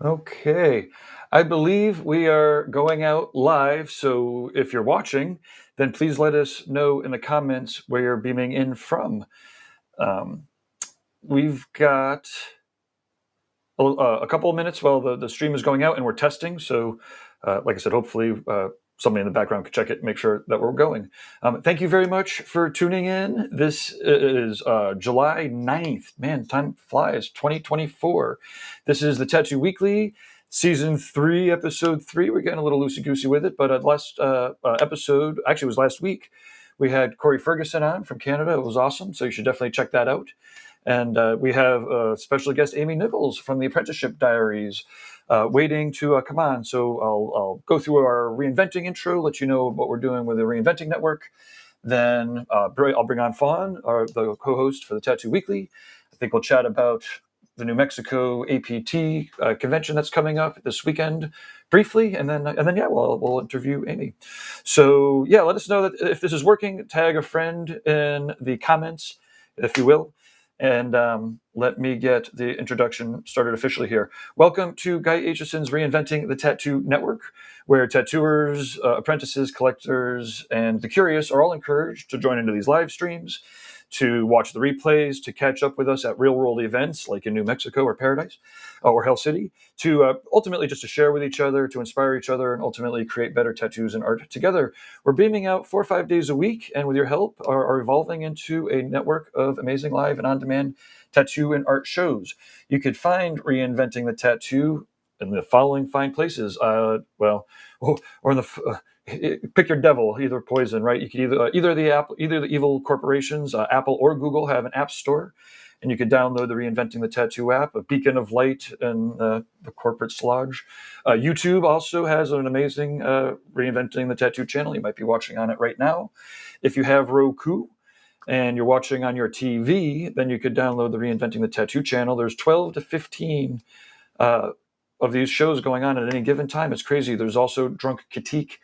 Okay. I believe we are going out live, so if you're watching, then please let us know in the comments where you're beaming in from. We've got a couple of minutes while the stream is going out and we're testing, so like I said, hopefully somebody in the background can check it and make sure that we're going. Thank you very much for tuning in. This is July 9th. Man, time flies, 2024. This is the Tattoo Weekly, Season 3, Episode 3. We're getting a little loosey-goosey with it, but last episode, actually it was last week, we had Corey Ferguson on from Canada. It was awesome, so you should definitely check that out. And we have a special guest, Amy Nicholls from the Apprenticeship Diaries, waiting to come on. So I'll go through our reinventing intro, let you know what we're doing with the Reinventing Network. Then I'll bring on Fawn, the co-host for the Tattoo Weekly. I think we'll chat about the New Mexico APT convention that's coming up this weekend briefly, and then we'll interview Amy. So yeah, let us know that if this is working. Tag a friend in the comments, if you will. And let me get the introduction started officially here. Welcome to Guy Aitchison's Reinventing the Tattoo Network, where tattooers, apprentices, collectors, and the curious are all encouraged to join into these live streams, to watch the replays, to catch up with us at real-world events like in New Mexico or Paradise or Hell City, to ultimately just to share with each other, to inspire each other, and ultimately create better tattoos and art together. We're beaming out 4 or 5 days a week, and with your help, are evolving into a network of amazing live and on-demand tattoo and art shows. You could find Reinventing the Tattoo in the following fine places. Or in the pick your devil, either poison, right? You could either the evil corporations, Apple or Google, have an app store, and you could download the Reinventing the Tattoo app, a beacon of light in the corporate sludge. YouTube also has an amazing Reinventing the Tattoo channel. You might be watching on it right now. If you have Roku and you're watching on your TV, then you could download the Reinventing the Tattoo channel. There's 12 to 15 of these shows going on at any given time. It's crazy. There's also Drunk Critique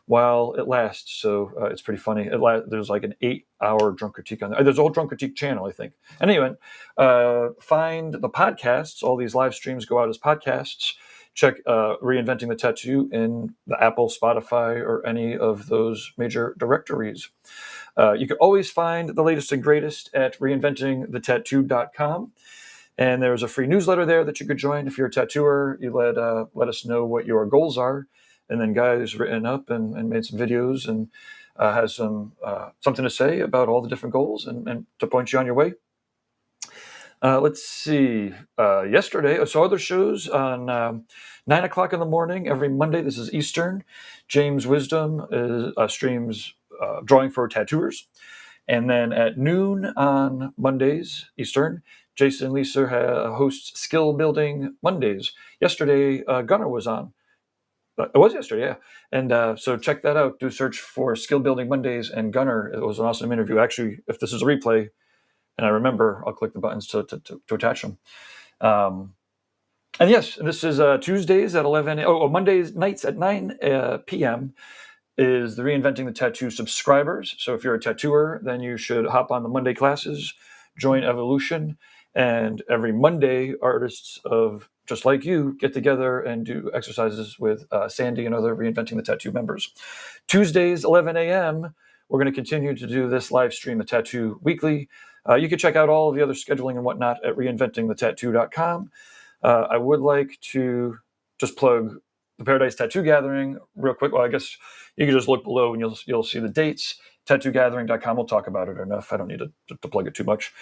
while it lasts, so it's pretty funny. There's like an 8-hour Drunk Critique on there. There's a whole Drunk Critique channel, I think. Anyway, find the podcasts. All these live streams go out as podcasts. Check Reinventing the Tattoo in the Apple, Spotify, or any of those major directories. You can always find the latest and greatest at reinventingthetattoo.com. And there's a free newsletter there that you could join if you're a tattooer. You let us know what your goals are. And then Guy's written up and made some videos and has something to say about all the different goals and to point you on your way. Let's see. Yesterday, so other shows on 9 o'clock in the morning every Monday. This is Eastern. James Wisdom streams Drawing for Tattooers. And then at noon on Mondays, Eastern, Jason Leeser hosts Skill Building Mondays. Yesterday, Gunnar was on. It was yesterday, yeah. And so check that out. Do search for Skill Building Mondays and Gunnar. It was an awesome interview. Actually, if this is a replay and I remember, I'll click the buttons to attach them. And yes, this is Tuesdays at 11. Mondays nights at 9 p.m. is the Reinventing the Tattoo subscribers. So if you're a tattooer, then you should hop on the Monday classes, join Evolution, and every Monday, artists of just like you get together and do exercises with Sandy and other Reinventing the Tattoo members. Tuesdays, 11 a.m., we're going to continue to do this live stream, the Tattoo Weekly. You can check out all of the other scheduling and whatnot at reinventingthetattoo.com. I would like to just plug the Paradise Tattoo Gathering real quick. Well, I guess you can just look below and you'll see the dates. TattooGathering.com. We'll talk about it enough. I don't need to plug it too much.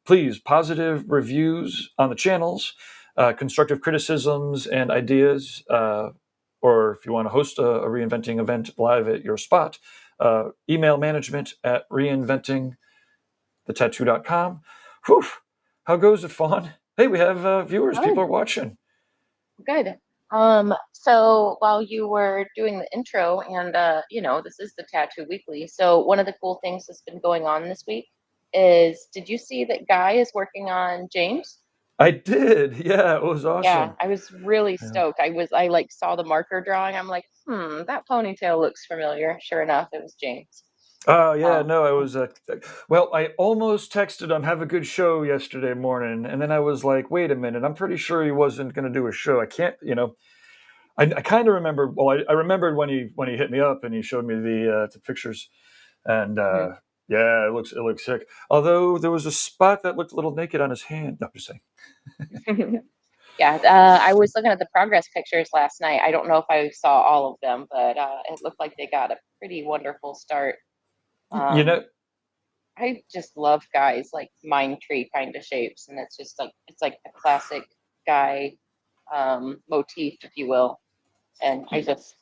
Please, positive reviews on the channels, constructive criticisms and ideas, or if you want to host a reinventing event live at your spot, email management at reinventingthetattoo.com. Whew. How goes it, Fawn? Hey, we have viewers. Good. People are watching. Good. So while you were doing the intro, and this is the Tattoo Weekly. So one of the cool things that's been going on this week is, did you see that Guy is working on James? I did. Yeah, it was awesome. Yeah, I was really stoked. I saw the marker drawing. I'm like, that ponytail looks familiar. Sure enough, it was James. Oh yeah, Uh, no, I was. Well, I almost texted him, "Have a good show" yesterday morning, and then I was like, "Wait a minute, I'm pretty sure he wasn't going to do a show. I can't, you know." I kind of remember. Well, I remembered when he hit me up and he showed me the pictures, and mhm. yeah, it looks sick. Although there was a spot that looked a little naked on his hand. No, I'm just saying. Yeah, I was looking at the progress pictures last night. I don't know if I saw all of them, but it looked like they got a pretty wonderful start. You Um, know, I just love guys like mind tree kind of shapes, and it's just like it's like a classic guy motif, if you will. And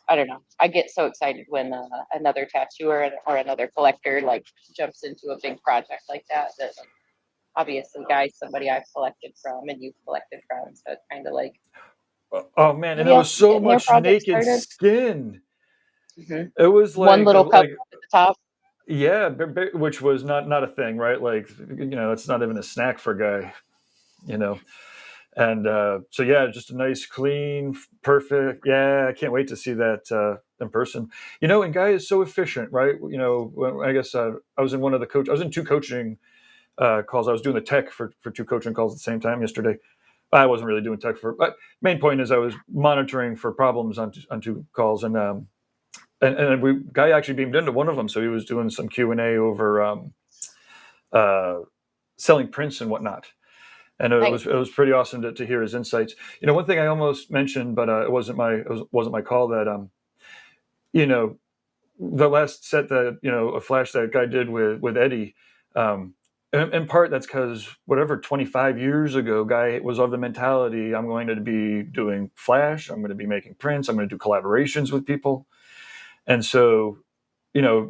I don't know, I get so excited when another tattooer or another collector like jumps into a big project like that. That obviously, guys, somebody I've collected from and you've collected from, so it's kind of like oh man, and there yeah, was so getting their much project naked started. skin. Hmm. It was One little cup like at the top. yeah, which was not a thing, right? Like it's not even a snack for a guy, you know. And so yeah, just a nice, clean, perfect. Yeah, I can't wait to see that in person. And Guy is so efficient, right? I guess I was in one of the coach. I was in two coaching calls. I was doing the tech for two coaching calls at the same time yesterday. I wasn't really doing tech but main point is I was monitoring for problems on two calls, and we Guy actually beamed into one of them, so he was doing some Q&A over uh, selling prints and whatnot. And Nice. it was pretty awesome to hear his insights. One thing I almost mentioned, but it wasn't my call, that you know the last set that a flash that Guy did with Eddie. In part, that's because whatever 25 years ago, Guy was of the mentality, I'm going to be doing flash, I'm going to be making prints, I'm going to do collaborations with people. And so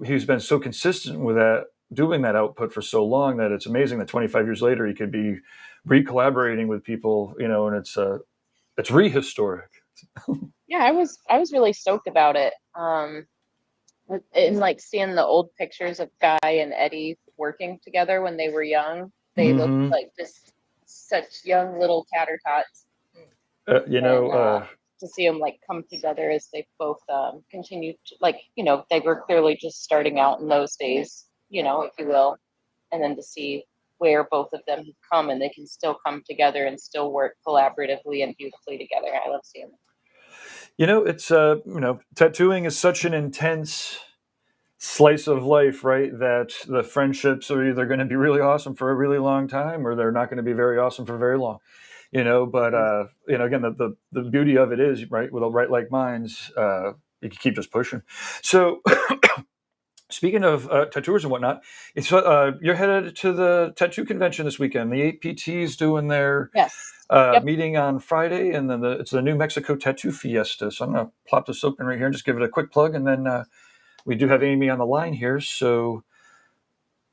he's been so consistent with that, doing that output for so long, that it's amazing that 25 years later he could be re-collaborating with people, and it's rehistoric. Yeah, I was really stoked about it. And like seeing the old pictures of Guy and Eddie working together when they were young, they looked Mm-hmm. like just such young little tatter tots. uh, you And know uh, to see them like come together as they both continued to, like they were clearly just starting out in those days, if you will, and then to see where both of them have come and they can still come together and still work collaboratively and beautifully together. I love seeing them. it's tattooing is such an intense slice of life, right? That the friendships are either going to be really awesome for a really long time, or they're not going to be very awesome for very long. But Mm-hmm. again, the beauty of it is, right, with a right like minds, you can keep just pushing. So speaking of tattooers and whatnot, you're headed to the tattoo convention this weekend. The APT's doing their Yes. Yep. meeting on Friday, and then it's the New Mexico Tattoo Fiesta. So I'm going to plop this open right here and just give it a quick plug, and then we do have Amy on the line here, so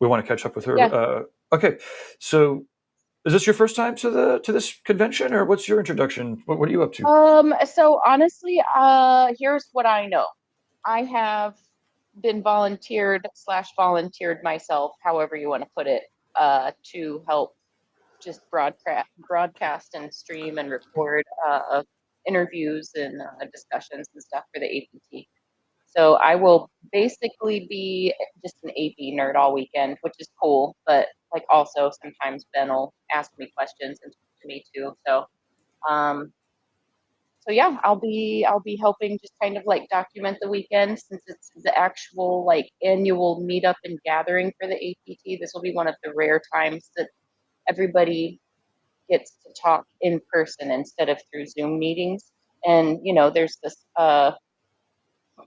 we want to catch up with her. Yeah. Okay, so is this your first time to this convention, or what's your introduction? What are you up to? So honestly, here's what I know. I have been volunteered myself, however you want to put it, to help just broadcast and stream and record interviews and discussions and stuff for the APT. So I will basically be just an AP nerd all weekend, which is cool. But like also sometimes Ben will ask me questions and talk to me too. Um, so yeah, I'll be helping just kind of like document the weekend since it's the actual like annual meetup and gathering for the APT. This will be one of the rare times that everybody gets to talk in person instead of through Zoom meetings. And there's this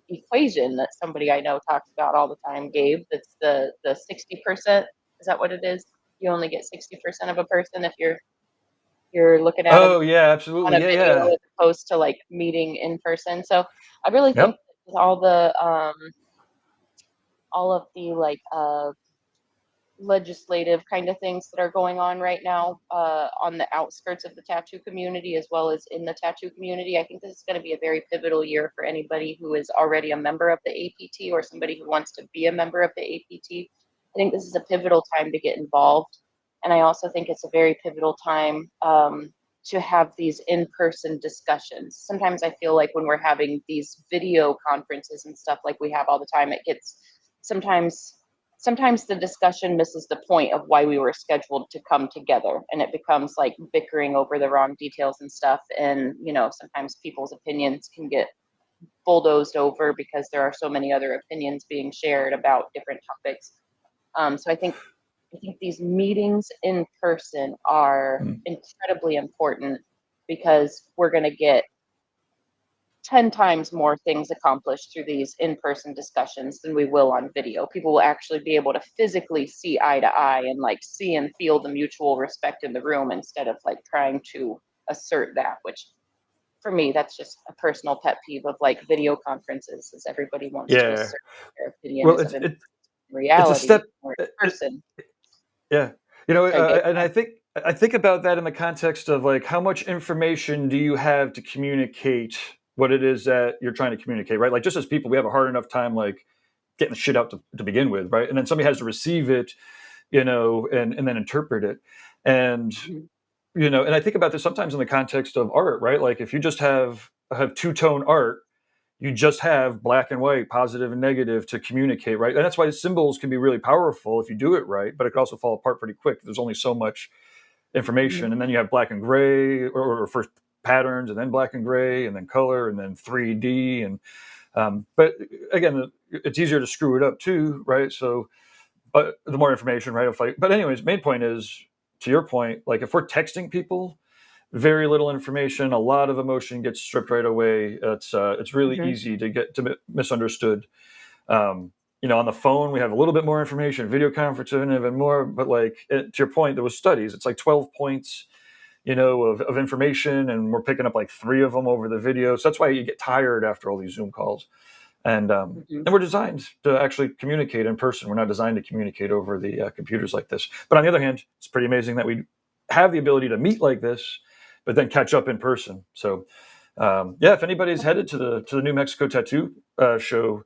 equation that somebody I know talks about all the time, Gabe. That's the 60%. Is that what it is? You only get 60% of a person if you're looking at them Oh yeah, on absolutely. a Yeah, video yeah. as opposed to like meeting in person. So I really think Yep. with all of the like legislative kind of things that are going on right now on the outskirts of the tattoo community as well as in the tattoo community. I think this is going to be a very pivotal year for anybody who is already a member of the APT or somebody who wants to be a member of the APT. I think this is a pivotal time to get involved. And I also think it's a very pivotal time to have these in-person discussions. Sometimes I feel like when we're having these video conferences and stuff like we have all the time, it gets sometimes sometimes the discussion misses the point of why we were scheduled to come together, and it becomes like bickering over the wrong details and stuff. And sometimes people's opinions can get bulldozed over because there are so many other opinions being shared about different topics. So I think these meetings in person are Mm. incredibly important because we're going to get 10 times more things accomplished through these in-person discussions than we will on video. People will actually be able to physically see eye to eye and like see and feel the mutual respect in the room instead of like trying to assert that, which for me, that's just a personal pet peeve of like video conferences is everybody wants to Yeah. assert their opinion Well, as of in it's a reality step. or in It, person. Yeah. Sorry, Gabe. And I think about that in the context of like how much information do you have to communicate what it is that you're trying to communicate, right? Like just as people, we have a hard enough time like getting the shit out to begin with, right? And then somebody has to receive it, and then interpret it. And Mhm. and I think about this sometimes in the context of art, right? Like if you just have two-tone art, you just have black and white, positive and negative to communicate, right? And that's why symbols can be really powerful if you do it right, but it can also fall apart pretty quick. There's only so much information, Mhm. and then you have black and gray, or first patterns, and then black and gray, and then color, and then 3D, and but again, it's easier to screw it up too, right? So, but the more information, right? But anyways, main point is to your point, like if we're texting people very little information, a lot of emotion gets stripped right away. It's really Mhm. easy to get to misunderstood. On the phone we have a little bit more information, video conferencing even more. But like to your point, there was studies. It's like 12 points, of information, and we're picking up like three of them over the video. So that's why you get tired after all these Zoom calls. Mhm. And we're designed to actually communicate in person. We're not designed to communicate over the computers like this. But on the other hand, it's pretty amazing that we have the ability to meet like this, but then catch up in person. So, yeah, if anybody's headed to the New Mexico Tattoo show,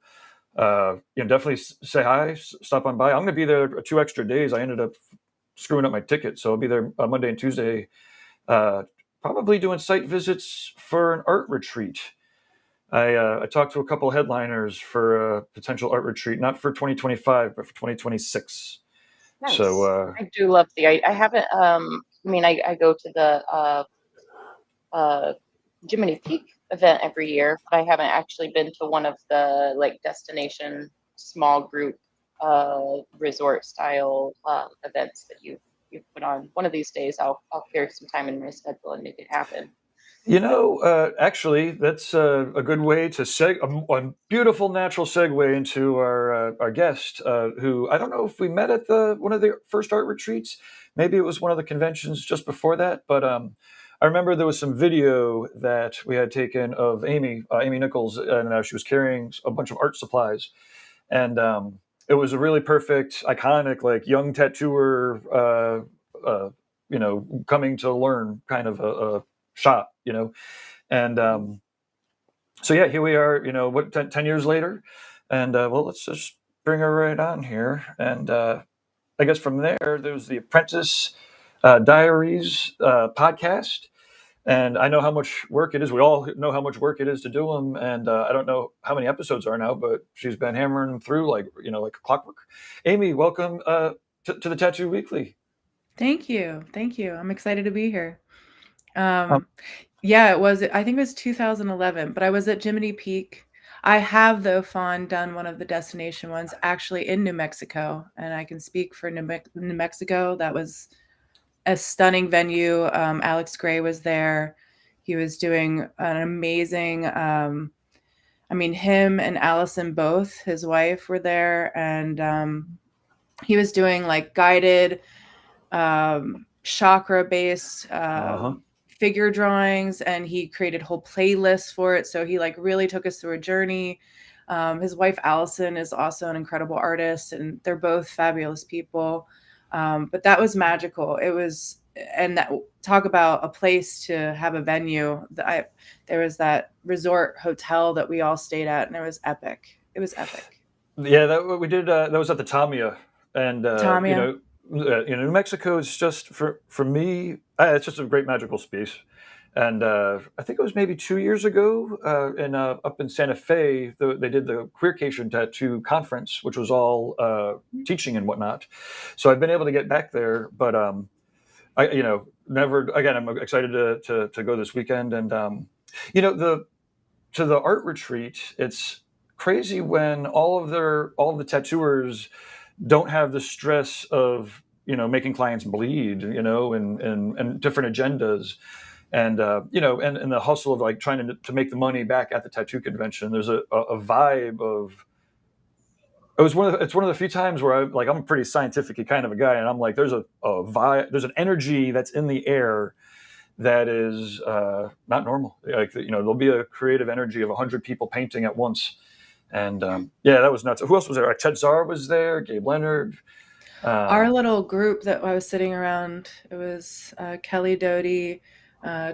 definitely say hi, stop on by. I'm going to be there 2 extra days. I ended up screwing up my ticket, so I'll be there Monday and Tuesday, uh, probably doing site visits for an art retreat. I talked to a couple headliners for a potential art retreat, not for 2025, but for 2026. So, Nice. I do love I haven't, I mean, I go to the uh, Jiminy Peak event every year, but I haven't actually been to one of the like destination small group resort style events that you've put on. One of these days, I'll clear some time in my schedule and make it happen. actually, that's a good way to a beautiful natural segue into our guest, who I don't know if we met at the one of the first art retreats. Maybe it was one of the conventions just before that, but I remember there was some video that we had taken of Amy Nicolls, and she was carrying a bunch of art supplies, and it was a really perfect, iconic, like young tattooer, coming to learn kind of a shot, and Mhm. so yeah, here we are, what, 10 years later, and well, let's just bring her right on here, and I guess from there was the Apprentice Diaries podcast. And I know how much work it is. We all know how much work it is to do them. And I don't know how many episodes are now, but she's been hammering them through like clockwork. Amy, welcome to the Tattoo Weekly. Thank you. Thank you. I'm excited to be here. Um, Um, yeah, I think it was 2011, but I was at Jiminy Peak. I have, though, done one of the destination ones actually in New Mexico, and I can speak for New Mexico. That was a stunning venue. Alex Gray was there. He was doing an amazing, I mean, him and Allison both, his wife, were there, and he was doing like guided chakra based uh-huh. figure drawings, and he created whole playlists for it. So he like really took us through a journey. His wife Allison is also an incredible artist, and they're both fabulous people. But that was magical. It was, and that talk about a place to have a venue. There was that resort hotel that we all stayed at, and it was epic. It was epic. Yeah, that what we did. That was at the Tamia, and Tamia. New Mexico is just for me. It's just a great magical space, And I think it was maybe 2 years ago, up in Santa Fe, they did the Queercation Tattoo Conference, which was all teaching and whatnot. So I've been able to get back there, but I, never again. I'm excited to go this weekend, and the to the art retreat. It's crazy when all of the tattooers don't have the stress of making clients bleed, and different agendas, and and the hustle of like trying to make the money back at the tattoo convention. There's a vibe of it's one of the few times where I'm a pretty scientific kind of a guy, and I'm like, there's a vibe, there's an energy that's in the air that is not normal. Like, there'll be a creative energy of 100 people painting at once, and yeah, that was nuts. Who else was there? Ted Czar was there, Gabe Leonard. Our little group that I was sitting around, it was Kelly Doty,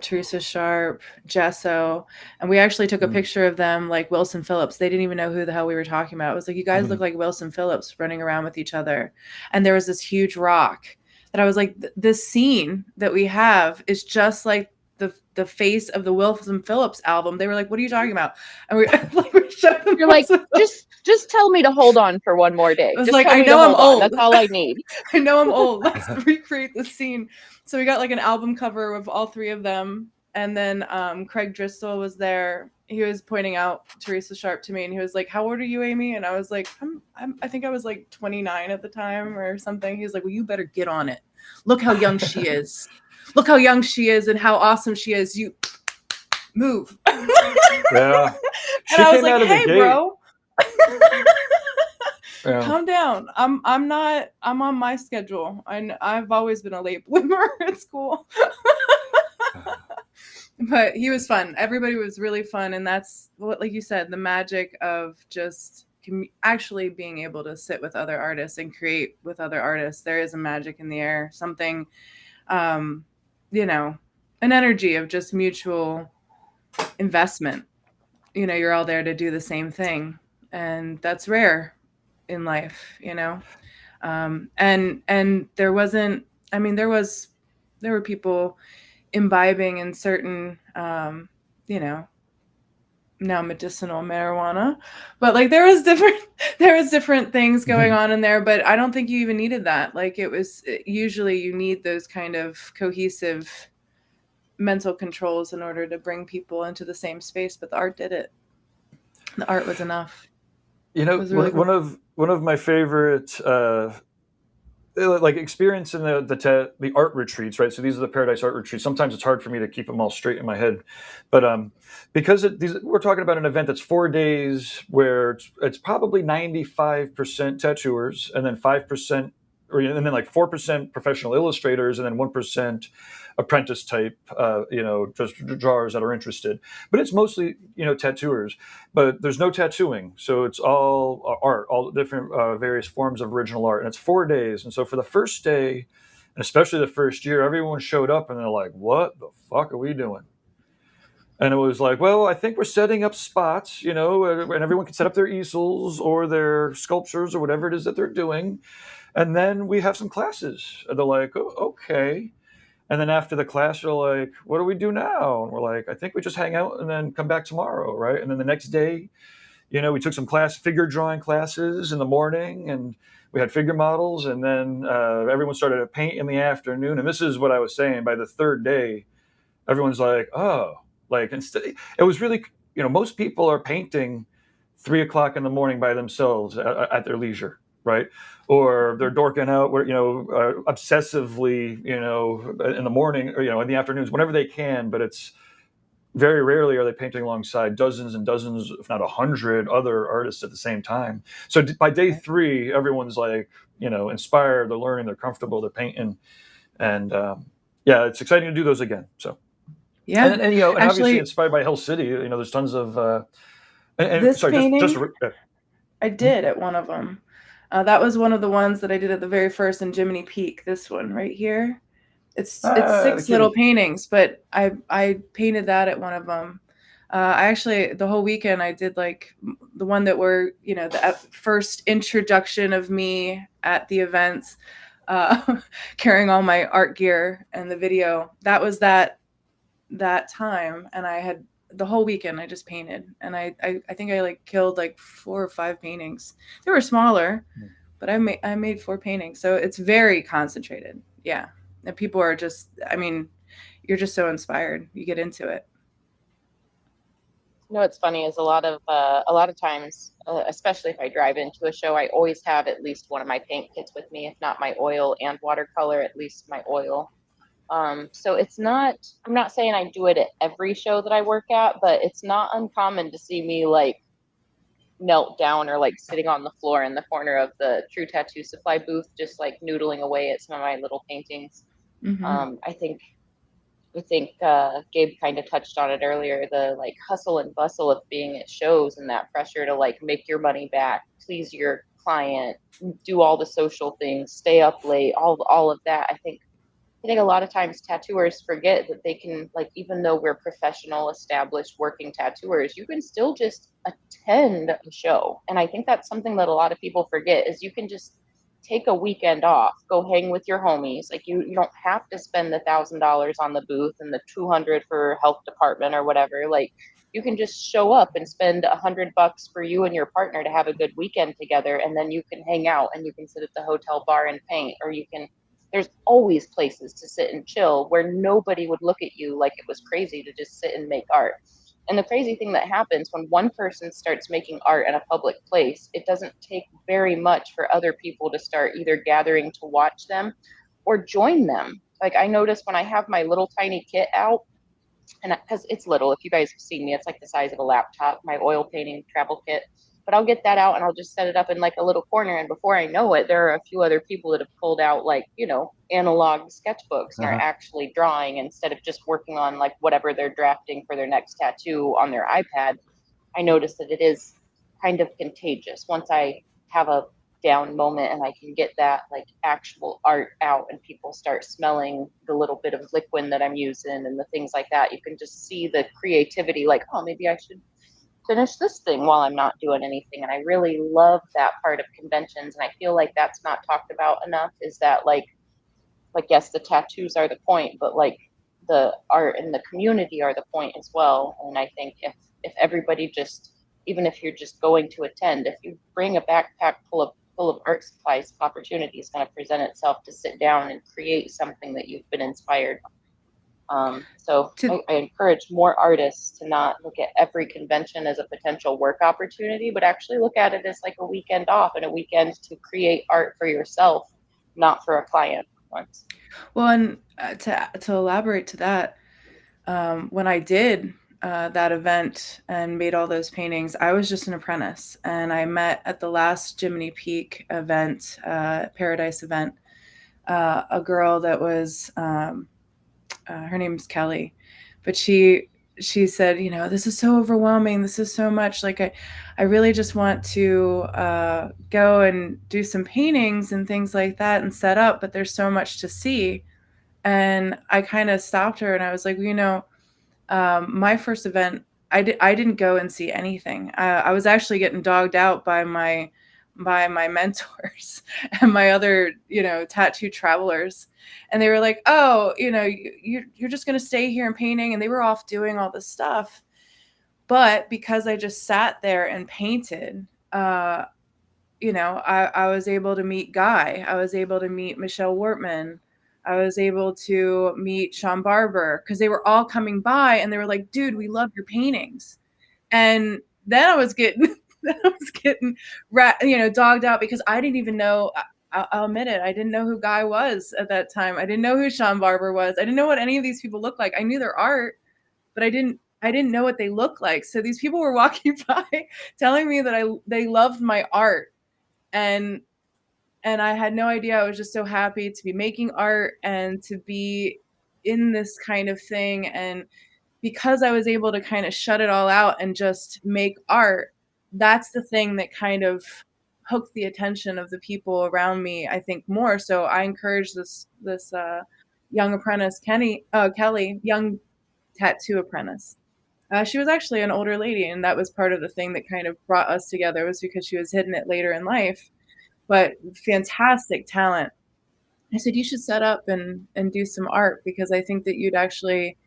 Teresa Sharp, Gesso, and we actually took a picture of them like Wilson Phillips. They didn't even know who the hell we were talking about. It was like, you guys look like Wilson Phillips running around with each other. And there was this huge rock that I was like, this scene that we have is just like the face of the Wilson Phillips album. They were like, what are you talking about? And we showed them. You're like, just tell me to hold on for one more day. I was just like, tell I me know to I'm hold on. old. That's all I need. I know I'm old. Let's recreate the scene. So we got like an album cover of all three of them. And then Craig Driscoll was there. He was pointing out Teresa Sharp to me, and he was like, how old are you, Amy? And I was like, I think I was like 29 at the time or something. He was like, well, you better get on it. Look how young she is. Look how young she is and how awesome she is. You move. Yeah. And I was like, hey, bro. Yeah. Calm down. I'm on my schedule. I've always been a late bloomer at school. But he was fun. Everybody was really fun. And that's what, like you said, the magic of just actually being able to sit with other artists and create with other artists. There is a magic in the air, something, an energy of just mutual investment. You're all there to do the same thing. And that's rare in life, and there wasn't, there were people imbibing in certain, now medicinal marijuana, but like there was different things going on in there, but I don't think you even needed that. Like usually you need those kind of cohesive mental controls in order to bring people into the same space, but the art did it. The art was enough. Really cool. One of my favorite like experience in the art retreats, right? So these are the Paradise Art Retreats. Sometimes it's hard for me to keep them all straight in my head, but because we're talking about an event that's 4 days where it's probably 95% tattooers, and then 5%, and then like 4% professional illustrators, and then 1% apprentice type, just drawers that are interested. But it's mostly tattooers. But there's no tattooing, so it's all art, all different various forms of original art, and it's 4 days. And so for the first day, and especially the first year, everyone showed up and they're like, "What the fuck are we doing?" And it was like, well, I think we're setting up spots, and everyone can set up their easels or their sculptures or whatever it is that they're doing. And then we have some classes. And they're like, oh, okay. And then after the class, they're like, what do we do now? And we're like, I think we just hang out and then come back tomorrow, right? And then the next day, we took some figure drawing classes in the morning, and we had figure models. And then everyone started to paint in the afternoon. And this is what I was saying. By the third day, everyone's like, oh, like instead, it was really, most people are painting 3 o'clock in the morning by themselves at their leisure, right? Or they're dorking out, obsessively, in the morning or, in the afternoons, whenever they can. But it's very rarely are they painting alongside dozens and dozens, if not 100 other artists at the same time. So by day 3, everyone's like, inspired, they're learning, they're comfortable, they're painting. And yeah, it's exciting to do those again. So. Yeah, and actually, obviously inspired by Hell City. There's tons of. This painting, I did at one of them. That was one of the ones that I did at the very first in Jiminy Peak. This one right here. It's 6 little paintings, but I painted that at one of them. I actually, the whole weekend, I did like the one that were, the first introduction of me at the events, carrying all my art gear and the video. That was that that time, and I had the whole weekend I just painted, and I think I like killed like 4 or 5 paintings. They were smaller, but I made 4 paintings, so it's very concentrated. Yeah, and people are just, I mean, you're just so inspired. You get into it. You know, what's funny is a lot of times, especially if I drive into a show, I always have at least one of my paint kits with me, if not my oil and watercolor, at least my oil. So it's not, I'm not saying I do it at every show that I work at, but it's not uncommon to see me like melt down or like sitting on the floor in the corner of the True Tattoo Supply booth, just like noodling away at some of my little paintings. Hmm. I think Gabe kind of touched on it earlier, the like hustle and bustle of being at shows and that pressure to like make your money back, please your client, do all the social things, stay up late, all of that. I think a lot of times tattooers forget that they can, like, even though we're professional, established, working tattooers, you can still just attend a show. And I think that's something that a lot of people forget is you can just take a weekend off, go hang with your homies. Like you don't have to spend $1,000 on the booth and the 200 for health department or whatever. Like you can just show up and spend $100 for you and your partner to have a good weekend together, and then you can hang out and you can sit at the hotel bar and paint, or you can, there's always places to sit and chill where nobody would look at you like it was crazy to just sit and make art. And the crazy thing that happens when one person starts making art in a public place, it doesn't take very much for other people to start either gathering to watch them or join them. Like I notice when I have my little tiny kit out, and because it's little, if you guys have seen me, it's like the size of a laptop, my oil painting travel kit. But I'll get that out and I'll just set it up in like a little corner. And before I know it, there are a few other people that have pulled out like, you know, analog sketchbooks and are Uh-huh. actually drawing instead of just working on like whatever they're drafting for their next tattoo on their iPad. I notice that it is kind of contagious once I have a down moment and I can get that like actual art out and people start smelling the little bit of liquid that I'm using and the things like that. You can just see the creativity, like, oh, maybe I should finish this thing while I'm not doing anything. And I really love that part of conventions. And I feel like that's not talked about enough, is that like yes, the tattoos are the point, but like the art and the community are the point as well. And I think if everybody just, even if you're just going to attend, if you bring a backpack full of art supplies, opportunity is going to present itself to sit down and create something that you've been inspired. So To I encourage more artists to not look at every convention as a potential work opportunity, but actually look at it as like a weekend off and a weekend to create art for yourself, not for a client once. Well, and to elaborate to that, when I did that event and made all those paintings, I was just an apprentice, and I met at the last Jiminy Peak event, Paradise event, a girl that was her name's Kelly, but she said, you know, this is so overwhelming. This is so much. Like I really just want to go and do some paintings and things like that and set up, but there's so much to see. And I kind of stopped her and I was like, well, you know, my first event, I didn't go and see anything. I was actually getting dogged out by my mentors and my other, you know, tattoo travelers. And they were like, oh, you know, you're just going to stay here and painting. And they were off doing all this stuff. But because I just sat there and painted, you know, I was able to meet Guy. I was able to meet Michelle Wortman. I was able to meet Sean Barber because they were all coming by and they were like, dude, we love your paintings. And then I was getting, then I was getting, you know, dogged out because I didn't even know. I'll admit it. I didn't know who Guy was at that time. I didn't know who Sean Barber was. I didn't know what any of these people looked like. I knew their art, but I didn't know what they looked like. So these people were walking by telling me that they loved my art, and I had no idea. I was just so happy to be making art and to be in this kind of thing. And because I was able to kind of shut it all out and just make art, that's the thing that kind of hooked the attention of the people around me, I think, more. So I encourage this young apprentice, Kelly, young tattoo apprentice. She was actually an older lady, and that was part of the thing that kind of brought us together, was because she was hitting it later in life, but fantastic talent. I said, you should set up and do some art because I think that you'd actually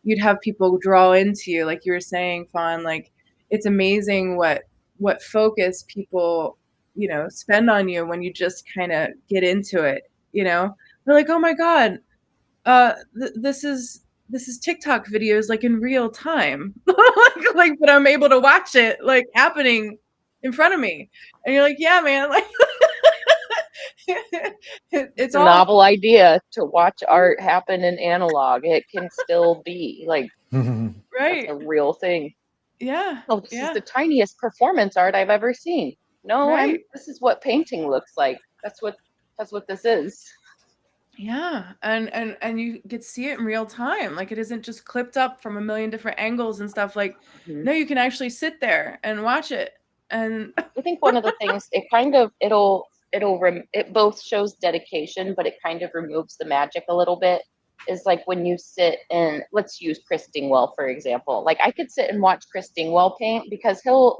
you'd have people draw into you, like you were saying, Fawn. Like, it's amazing what focus people, spend on you when you just kind of get into it. They're like, oh my god, this is TikTok videos like in real time, but I'm able to watch it like happening in front of me, and you're like, yeah, man, like It's it's a all novel idea to watch art happen in analog. It can still be like that's right. a real thing. Yeah, Oh, this is yeah, the tiniest performance art I've ever seen. No, right. this is what painting looks like. That's what this is. Yeah, and you get to see it in real time. Like, it isn't just clipped up from a million different angles and stuff. Like, Mhm. no, you can actually sit there and watch it. And I think one of the things it both shows dedication, but it kind of removes the magic a little bit. Is like when you sit and let's use Chris Dingwell for example. Like I could sit and watch Chris Dingwell paint because he'll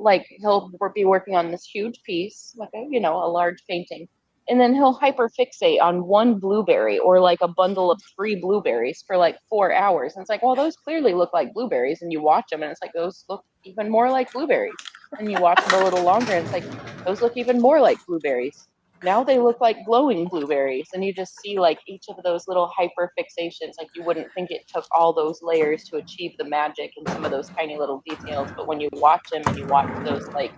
be working on this huge piece, like a large painting, and then he'll hyper fixate on one blueberry or like a bundle of three blueberries for like 4 hours. And it's like, well, those clearly look like blueberries, and you watch them, and it's like those look even more like blueberries, and you watch them a little longer and it's like those look even more like blueberries. Now they look like glowing blueberries, and you just see like each of those little hyper fixations. Like you wouldn't think it took all those layers to achieve the magic and some of those tiny little details, but when you watch them and you watch those like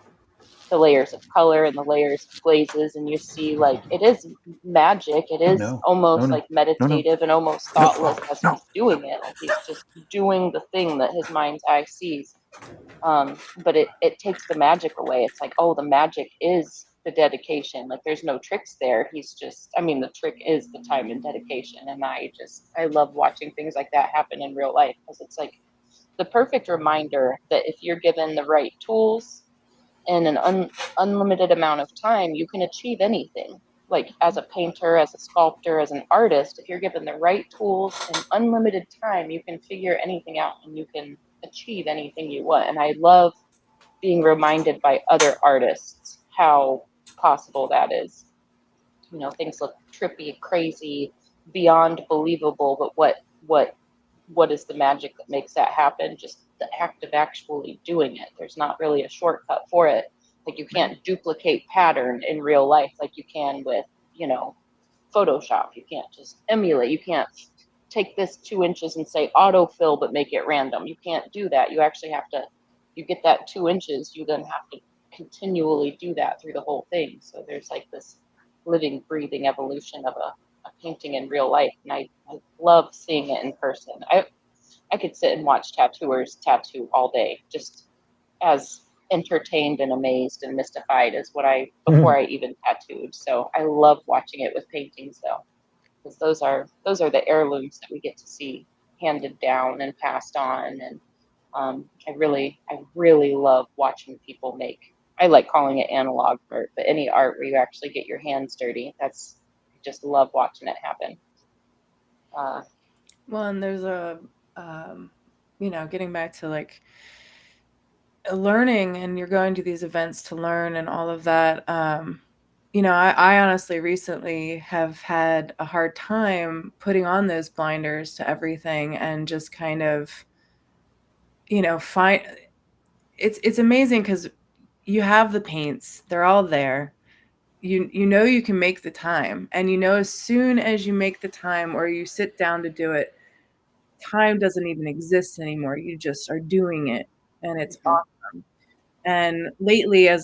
the layers of color and the layers of glazes, and you see like it is magic, it Oh is no, no, almost no, like no, no, meditative and almost no, thoughtless oh, as no. he's doing it, like he's just doing the thing that his mind's eye sees. But it takes the magic away. It's like, oh, the magic is the dedication. Like there's no tricks there. He's just, I mean, the trick is the time and dedication. And I love watching things like that happen in real life because it's like the perfect reminder that if you're given the right tools and an unlimited amount of time, you can achieve anything. Like as a painter, as a sculptor, as an artist, if you're given the right tools and unlimited time, you can figure anything out and you can achieve anything you want. And I love being reminded by other artists how possible that is. Things look trippy, crazy, beyond believable, but what is the magic that makes that happen? Just the act of actually doing it. There's not really a shortcut for it. Like you can't duplicate pattern in real life like you can with, Photoshop. You can't just emulate. You can't take this 2 inches and say autofill but make it random. You can't do that. You actually have to, you get that 2 inches, you then have to continually do that through the whole thing. So there's like this living, breathing evolution of a painting in real life. And I love seeing it in person. I could sit and watch tattooers tattoo all day, just as entertained and amazed and mystified as what I before I even tattooed. So I love watching it with paintings though, because those are the heirlooms that we get to see handed down and passed on. And I really love watching people make. I like calling it analog art, but any art where you actually get your hands dirty, I just love watching it happen. well, and there's getting back to like learning, and you're going to these events to learn and all of that. I honestly recently have had a hard time putting on those blinders to everything and just kind of, find it's amazing because you have the paints, they're all there. You can make the time, and as soon as you make the time or you sit down to do it, time doesn't even exist anymore. You just are doing it, and it's Mhm. awesome. And lately, I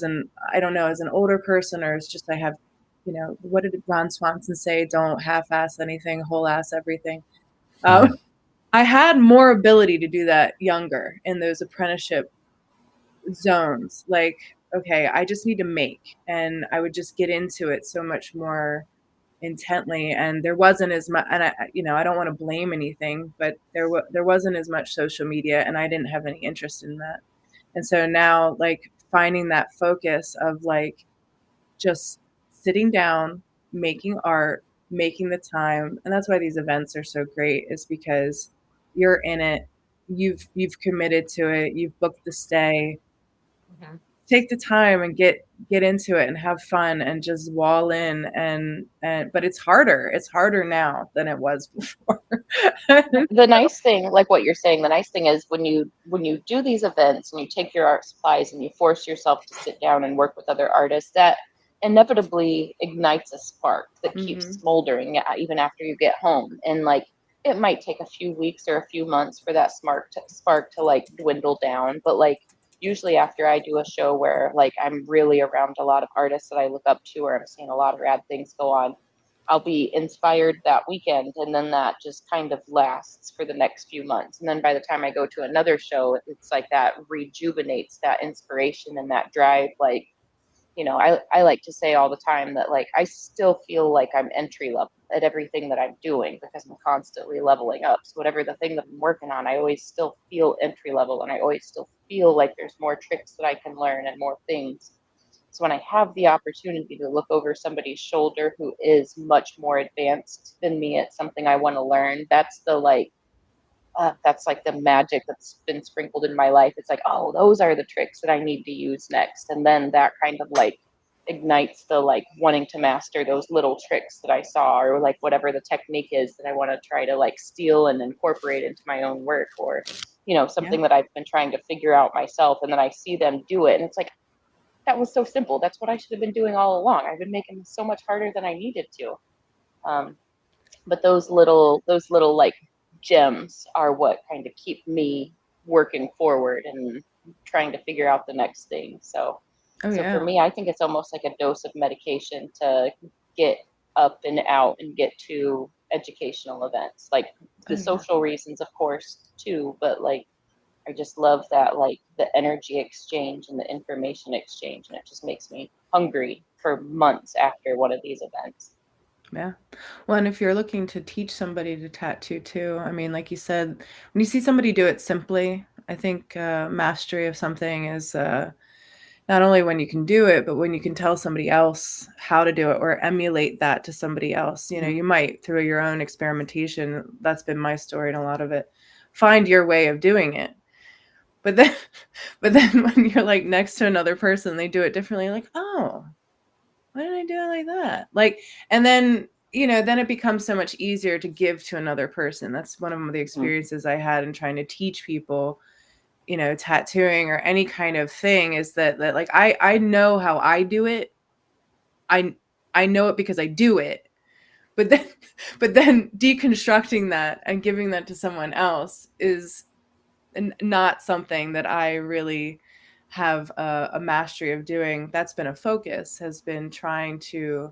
don't know, as an older person, or it's just I have, what did Ron Swanson say? Don't half-ass anything, whole-ass everything. Um, I had more ability to do that younger in those apprenticeship zones. Like, okay, I just need to make, and I would just get into it so much more intently, and there wasn't as much. And I don't want to blame anything, but there wasn't as much social media, and I didn't have any interest in that. And so now, like, finding that focus of like just sitting down, making art, making the time. And that's why these events are so great, is because you're in it. You've committed to it. You've booked the stay. Mhm. take the time and get into it and have fun and just wall in, and but it's harder now than it was before. The nice thing, like what you're saying, the nice thing is when you do these events and you take your art supplies and you force yourself to sit down and work with other artists, that inevitably ignites a spark that keeps Mhm. smoldering even after you get home. And like it might take a few weeks or a few months for that spark to like dwindle down, but like usually after I do a show where like I'm really around a lot of artists that I look up to or I'm seeing a lot of rad things go on, I'll be inspired that weekend, and then that just kind of lasts for the next few months. And then by the time I go to another show, it's like that rejuvenates that inspiration and that drive. Like, I like to say all the time that like I still feel like I'm entry level at everything that I'm doing because I'm constantly leveling up. So whatever the thing that I'm working on, I always still feel entry level, and I always still feel like there's more tricks that I can learn and more things. So when I have the opportunity to look over somebody's shoulder who is much more advanced than me at something I want to learn, that's like the magic that's been sprinkled in my life. It's like, oh, those are the tricks that I need to use next. And then that kind of like ignites the like wanting to master those little tricks that I saw, or like whatever the technique is that I want to try to like steal and incorporate into my own work, or Yeah. something that I've been trying to figure out myself, and then I see them do it and it's like, that was so simple. That's what I should have been doing all along. I've been making this so much harder than I needed to. Um, but those little like gems are what kind of keep me working forward and trying to figure out the next thing. So, Oh so for yeah. me, I think it's almost like a dose of medication to get up and out and get to educational events, like Oh the yeah. social reasons, of course, too. But like I just love that, like the energy exchange and the information exchange, and it just makes me hungry for months after one of these events. Yeah. Well, and if you're looking to teach somebody to tattoo too, I mean, like you said, when you see somebody do it simply, I think mastery of something is not only when you can do it, but when you can tell somebody else how to do it or emulate that to somebody else. You know, Mm-hmm. you might, through your own experimentation, that's been my story and a lot of it, find your way of doing it. But then, but then when you're like next to another person, they do it differently, like, oh, why did I do it like that? Like, and then, then it becomes so much easier to give to another person. That's one of the Mm-hmm. experiences I had in trying to teach people, tattooing or any kind of thing, is that like I know how I do it. I I know it because I do it. But then but then deconstructing that and giving that to someone else is not something that I really have a mastery of doing. That's been a focus, has been trying to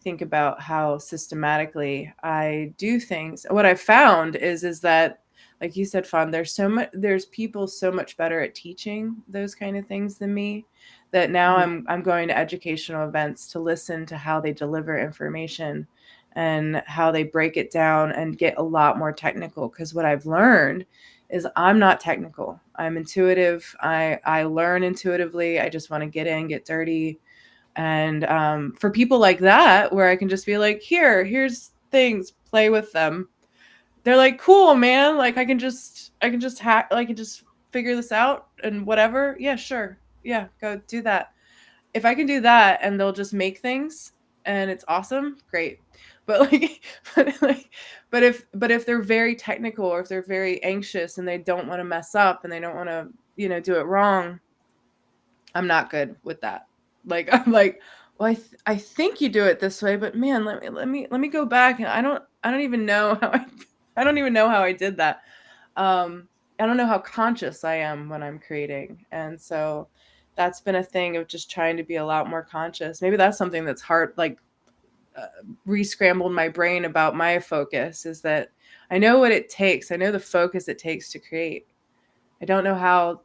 think about how systematically I do things. What I found is that, like you said, Fawn, there's people so much better at teaching those kind of things than me, that now Mm-hmm. I'm going to educational events to listen to how they deliver information and how they break it down and get a lot more technical. Because what I've learned is I'm not technical. I'm intuitive. I learn intuitively. I just want to get in, get dirty. And for people like that, where I can just be like, here's things, play with them. They're like, cool, man. Like I can just hack, like I can just figure this out and whatever. Yeah, sure. Yeah, go do that. If I can do that and they'll just make things and it's awesome, great. But like, but like, but if they're very technical, or if they're very anxious and they don't want to mess up and they don't want to, do it wrong, I'm not good with that. Like I'm like, well, I think you do it this way, but man, let me go back, and I don't even know how I don't even know how I did that. I don't know how conscious I am when I'm creating, and so that's been a thing of just trying to be a lot more conscious. Maybe that's something that's hard, like uh, re-scrambled my brain about my focus, is that I know what it takes. I know the focus it takes to create. I don't know how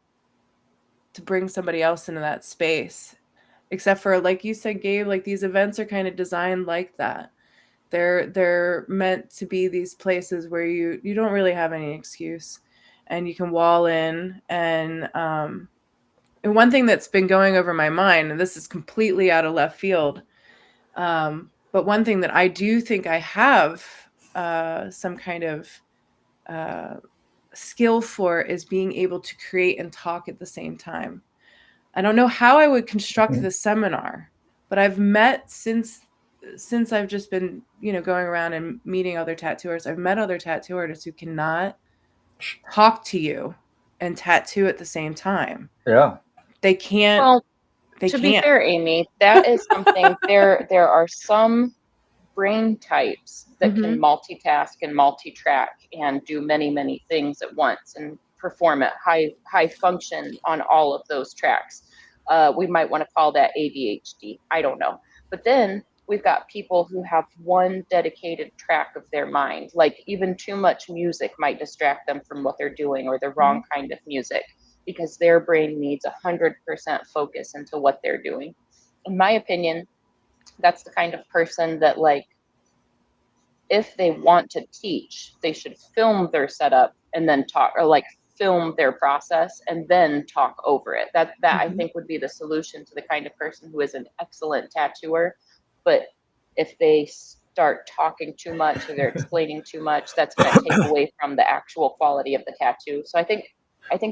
to bring somebody else into that space, except for, like you said, Gabe, like these events are kind of designed like that. They're meant to be these places where you don't really have any excuse, and you can wall in. And one thing that's been going over my mind, and this is completely out of left field, but one thing that I do think I have some kind of uh, skill for, is being able to create and talk at the same time. I don't know how I would construct this seminar, but I've met since I've just been, going around and meeting other tattooers. I've met other tattoo artists who cannot talk to you and tattoo at the same time. Yeah. They can't. Well, They to be can't. fair, Amy, that is something there are some brain types that can Mm-hmm. multitask and multi-track and do many, many things at once and perform at high function on all of those tracks. We might want to call that ADHD. I don't know. But then we've got people who have one dedicated track of their mind. Like even too much music might distract them from what they're doing, or the wrong kind of music, because their brain needs 100% focus into what they're doing. In my opinion, that's the kind of person that, like, if they want to teach, they should film their setup and then talk, or like film their process and then talk over it. That I Mm-hmm. think would be the solution to the kind of person who is an excellent tattooer. But if they start talking too much or they're explaining too much, that's going to take away from the actual quality of the tattoo. So I think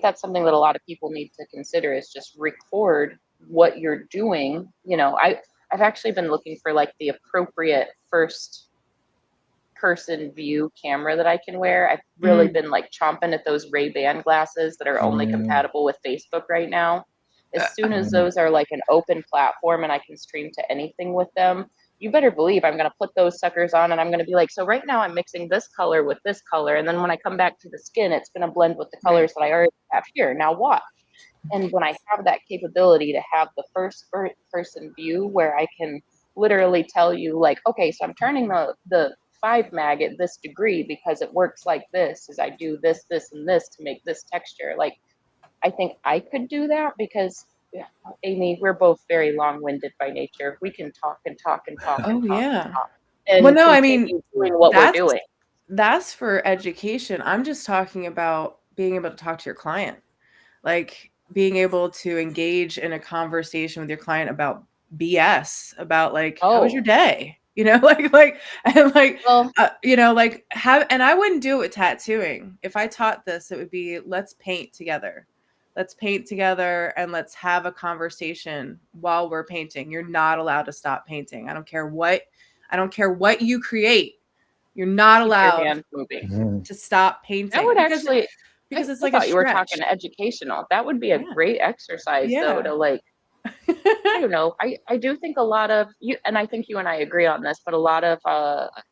that's something that a lot of people need to consider, is just record what you're doing. I've actually been looking for like the appropriate first person view camera that I can wear. I've really been like chomping at those Ray-Ban glasses that are only compatible with Facebook right now. As soon as those are like an open platform and I can stream to anything with them, you better believe I'm going to put those suckers on and I'm going to be like, so right now I'm mixing this color with this color. And then when I come back to the skin, it's going to blend with the colors that I already have here. Now watch. And when I have that capability to have the first person view where I can literally tell you, like, okay, so I'm turning the 5 mag at this degree because it works like this, as I do this, this, and this to make this texture. Like, I think I could do that because, yeah, Amy, we're both very long-winded by nature. We can talk and talk and talk and Oh talk and yeah. talk Well, and no, I mean, continue doing what we're that's doing. that's for education. I'm just talking about being able to talk to your client, like being able to engage in a conversation with your client about BS, about like, how was your Oh, day? Like, and like, well, like have, and I wouldn't do it with tattooing. If I taught this, it would be, let's paint together. Let's paint together and let's have a conversation while we're painting. You're not allowed to stop painting. I don't care what you create. You're not keep your allowed hand moving. to stop That painting would actually, because it's I like a thought you were stretch. talking educational. That would be a Yeah. great exercise, though, Yeah. to like, I don't know. I do think a lot of you, and I think you and I agree on this, but a lot of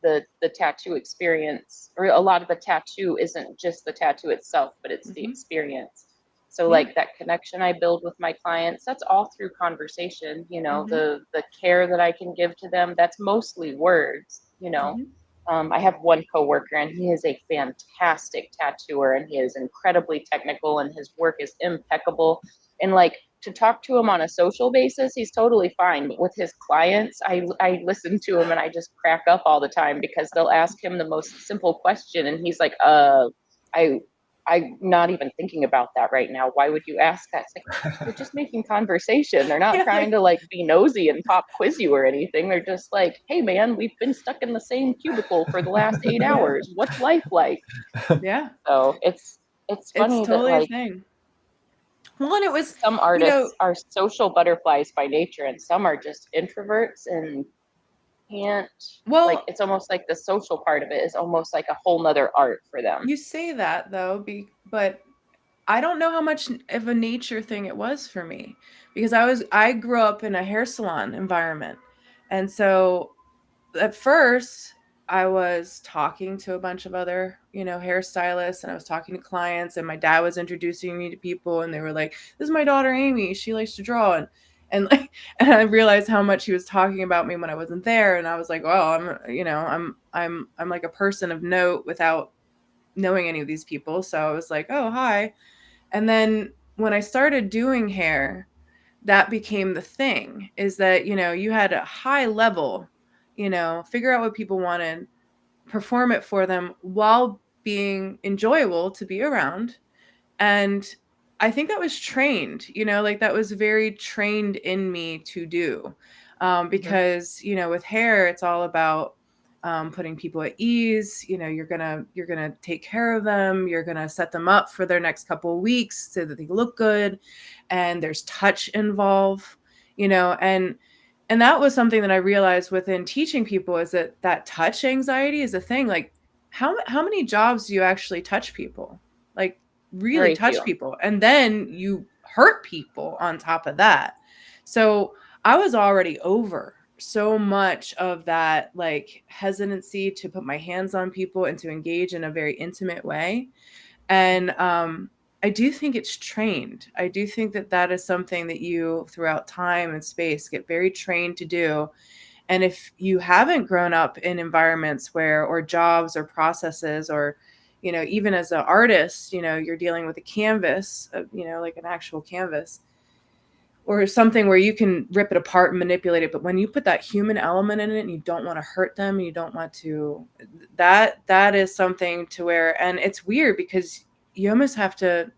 the tattoo experience, or a lot of the tattoo isn't just the tattoo itself, but it's the Mhm. experience. So Yeah. like that connection I build with my clients, that's all through conversation. Mhm. The care that I can give to them, that's mostly words. Mhm. I have one coworker, and he is a fantastic tattooer, and he is incredibly technical, and his work is impeccable. And like, to talk to him on a social basis, he's totally fine. But with his clients, I listen to him and I just crack up all the time, because they'll ask him the most simple question, and he's like, I I'm not even thinking about that right now. Why would you ask that? It's like, they're just making conversation. They're not Yeah, trying like, to like be nosy and pop quiz you or anything. They're just like, hey man, we've been stuck in the same cubicle for the last eight yeah. hours. What's life like? Yeah. So it's It's funny that totally a like thing. Well, and it was, some you know, artists are social butterflies by nature and some are just introverts and can't, like, well, it's almost like the social part of it is almost like a whole nother art for them. you say that though, but I don't know how much of a nature thing it was for me, because I grew up in a hair salon environment. And so at first I was talking to a bunch of other, hairstylists, and I was talking to clients, and my dad was introducing me to people, and they were like, this is my daughter Amy, she likes to draw. And like, and I realized how much he was talking about me when I wasn't there. And I was like, well, I'm like a person of note without knowing any of these people. So I was like, oh, hi. And then when I started doing hair, that became the thing, is that, you had a high level, figure out what people wanted, perform it for them while being enjoyable to be around. And I think that was trained, like that was very trained in me to do. Mhm. Because, with hair, it's all about, putting people at ease. You're gonna take care of them. You're gonna set them up for their next couple of weeks so that they look good, and there's touch involved. And that was something that I realized within teaching people, is that touch anxiety is a thing. Like, how many jobs do you actually touch people? Like, really Very touch few. people, and then you hurt people on top of that. So I was already over so much of that, like, hesitancy to put my hands on people and to engage in a very intimate way. And I do think it's trained. I do think that is something that you, throughout time and space, get very trained to do. And if you haven't grown up in environments or jobs or processes, or even as an artist, you're dealing with a canvas, like an actual canvas, or something where you can rip it apart and manipulate it. But when you put that human element in it, and you don't want to hurt them, you don't want to, that is something to where, and it's weird because you almost have to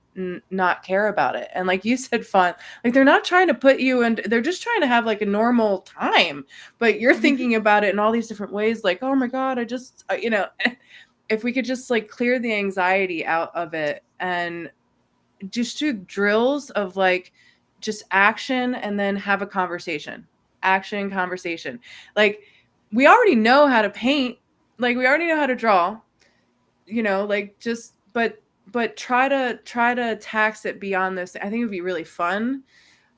not care about it. And like you said, fun, like, they're not trying to put you in, they're just trying to have like a normal time, but you're thinking about it in all these different ways. Like, oh my God, I just, if we could just like clear the anxiety out of it, and just do drills of like just action, and then have a conversation. Action, conversation. Like, we already know how to paint, like, we already know how to draw, like, just but try to tax it beyond this. I think it would be really fun.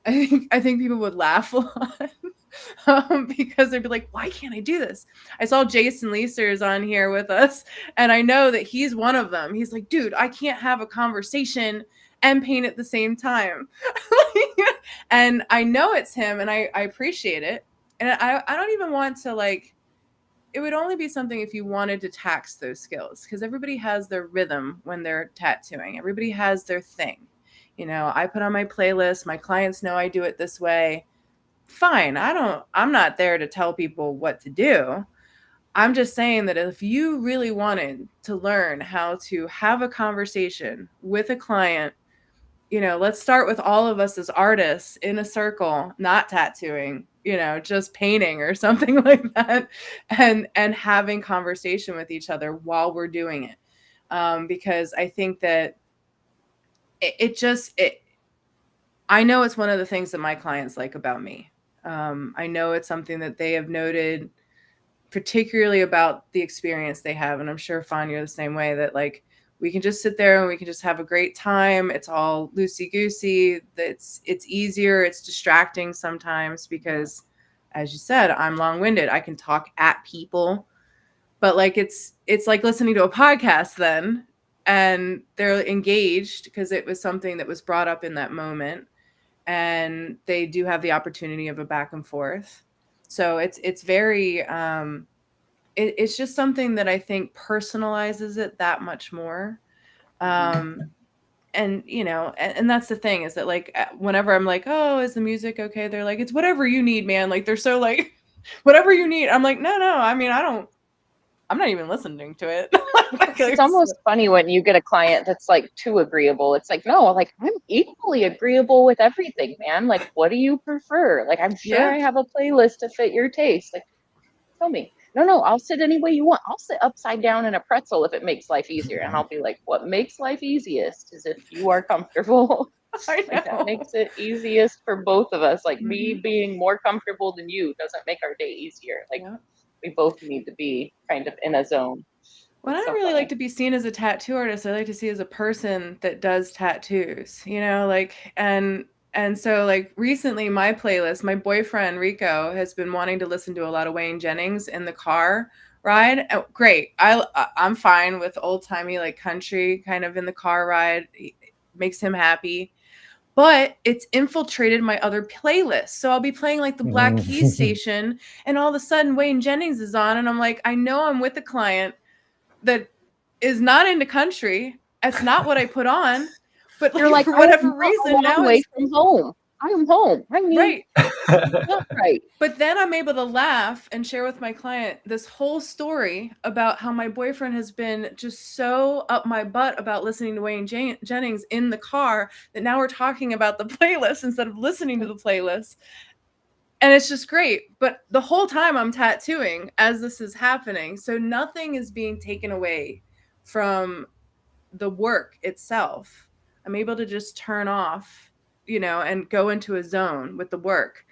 I think people would laugh a lot. Because they'd be like, why can't I do this? I saw Jason Leeser is on here with us, and I know that he's one of them. He's like, dude, I can't have a conversation and paint at the same time. And I know it's him, and I appreciate it. And I don't even want to, like, it would only be something if you wanted to tax those skills, because everybody has their rhythm when they're tattooing. Everybody has their thing. I put on my playlist. My clients know I do it this way. Fine. I'm not there to tell people what to do. I'm just saying that if you really wanted to learn how to have a conversation with a client, let's start with all of us as artists in a circle, not tattooing, just painting or something like that, and having conversation with each other while we're doing it. Because I think that I know it's one of the things that my clients like about me. I know it's something that they have noted, particularly about the experience they have. And I'm sure, Fawn, you're the same way, that like, we can just sit there and we can just have a great time. It's all loosey-goosey. It's easier. It's distracting sometimes because, as you said, I'm long-winded. I can talk at people, but like, it's like listening to a podcast then, and they're engaged because it was something that was brought up in that moment. And they do have the opportunity of a back and forth. So it's very, it's just something that I think personalizes it that much more. And and that's the thing, is that like, whenever I'm like, oh, is the music okay? They're like, it's whatever you need, man. Like, they're so like, whatever you need. I'm like, no, I mean, I'm not even listening to it. It's almost funny when you get a client that's like too agreeable. It's like, no, like, I'm equally agreeable with everything, man. Like, what do you prefer? Like, I'm sure I have a playlist to fit your taste. Like, tell me. No, I'll sit any way you want. I'll sit upside down in a pretzel if it makes life easier. And I'll be like, what makes life easiest is if you are comfortable. I know. Like, that makes it easiest for both of us. Like, me Mhm. being more comfortable than you doesn't make our day easier. Like, Yeah. we both need to be kind of in a zone. Well, I It's don't so really funny. like to be seen as a tattoo artist. I like to see as a person that does tattoos, like, and so like recently my playlist, my boyfriend Rico has been wanting to listen to a lot of Wayne Jennings in the car ride. Oh, great. I'm fine with old-timey like country kind of in the car ride. It makes him happy. But it's infiltrated my other playlists. So I'll be playing like the Black Keys station, and all of a sudden Wayne Jennings is on, and I'm like, I know I'm with a client that is not into country. It's not what I put on, but You're like, like, for I am whatever not a reason long now way it's from home. I am home. I mean, right. not right. But then I'm able to laugh and share with my client this whole story about how my boyfriend has been just so up my butt about listening to Wayne Jennings in the car, that now we're talking about the playlist instead of listening to the playlist. And it's just great. But the whole time I'm tattooing as this is happening. So nothing is being taken away from the work itself. I'm able to just turn off, and go into a zone with the work.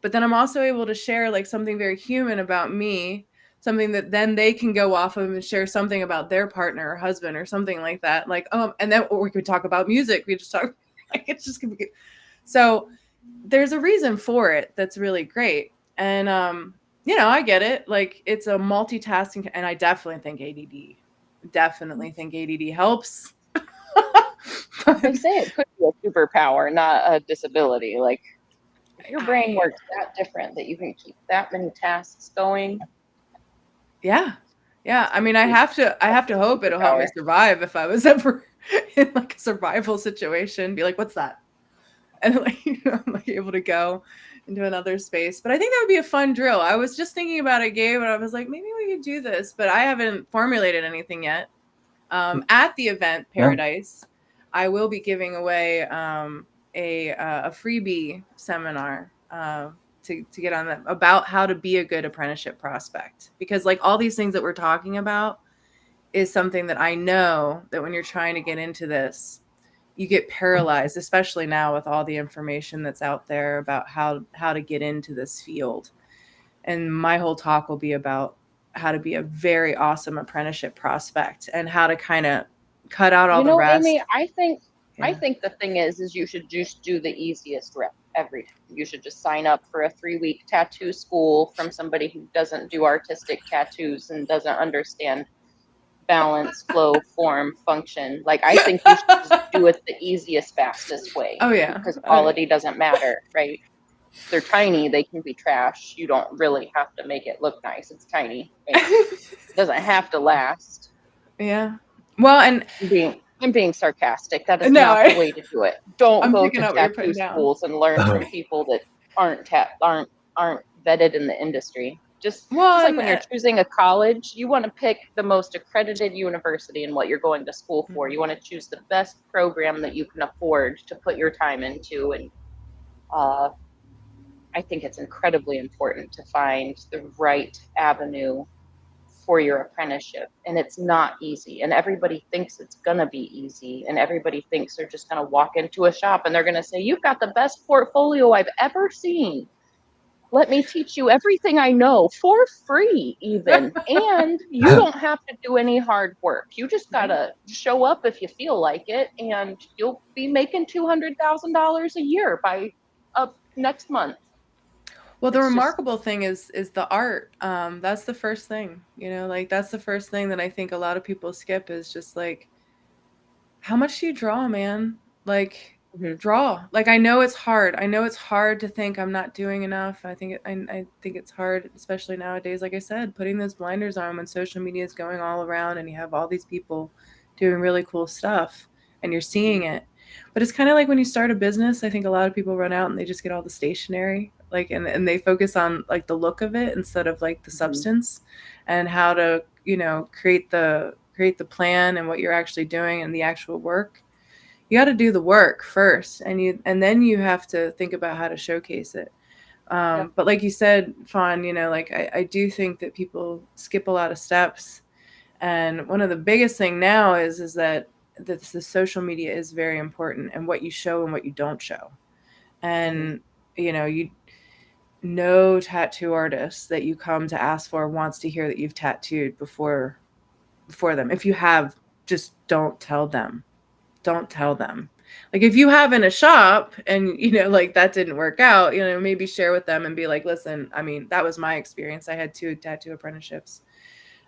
But then I'm also able to share like something very human about me, something that then they can go off of and share something about their partner or husband or something like that. Like, and then we could talk about music. We just talk like it's just gonna be so there's a reason for it that's really great. And I get it. Like it's a multitasking, and I definitely think ADD helps. They say it could be a superpower, not a disability. Like if your brain works that different that you can keep that many tasks going. Yeah. I mean, I have to hope it'll help me survive if I was ever in like a survival situation. Be like, what's that? And like, I'm like able to go into another space. But I think that would be a fun drill. I was just thinking about it, Gabe, and I was like, maybe we could do this, but I haven't formulated anything yet. At the event Paradise, I will be giving away a freebie seminar to get on that about how to be a good apprenticeship prospect, because like all these things that we're talking about is something that I know that when you're trying to get into this, you get paralyzed, especially now with all the information that's out there about how to get into this field. And my whole talk will be about how to be a very awesome apprenticeship prospect and how to kind of cut out all the rest. Amy, I think the thing is you should just do the easiest rep every time. You should just sign up for a 3-week tattoo school from somebody who doesn't do artistic tattoos and doesn't understand balance, flow, form, function. Like I think you should just do it the easiest, fastest way. Oh yeah. Because quality doesn't matter, right? They're tiny, they can be trash. You don't really have to make it look nice. It's tiny. Right? It doesn't have to last. Yeah. Well, and I'm being sarcastic. That is not the way to do it. Don't go to tattoo schools and learn from people that aren't vetted in the industry. Just like when you're choosing a college, you want to pick the most accredited university in what you're going to school for. You want to choose the best program that you can afford to put your time into. And I think it's incredibly important to find the right avenue for your apprenticeship. And it's not easy. And everybody thinks it's going to be easy. And everybody thinks they're just going to walk into a shop and they're going to say, you've got the best portfolio I've ever seen. Let me teach you everything I know for free, even. And you don't have to do any hard work. You just got to show up if you feel like it, and you'll be making $200,000 a year by next month. Well, the remarkable thing is the art. That's the first thing, like that's the first thing that I think a lot of people skip is just like, how much do you draw, man? Like, draw. Like, I know it's hard. I know it's hard to think I'm not doing enough. I think it's hard, especially nowadays. Like I said, putting those blinders on when social media is going all around and you have all these people doing really cool stuff and you're seeing it. But it's kind of like when you start a business, I think a lot of people run out and they just get all the stationery, like, and they focus on like the look of it instead of like the substance and how to, create the plan and what you're actually doing and the actual work. You got to do the work first, and then you have to think about how to showcase it. But like you said, Fawn, like I do think that people skip a lot of steps. And one of the biggest thing now is that the social media is very important, and what you show and what you don't show. And, no tattoo artist that you come to ask for wants to hear that you've tattooed before them. If you have, just don't tell them. Don't tell them. Like if you have in a shop and, like that didn't work out, maybe share with them and be like, listen, I mean, that was my experience. I had 2 tattoo apprenticeships.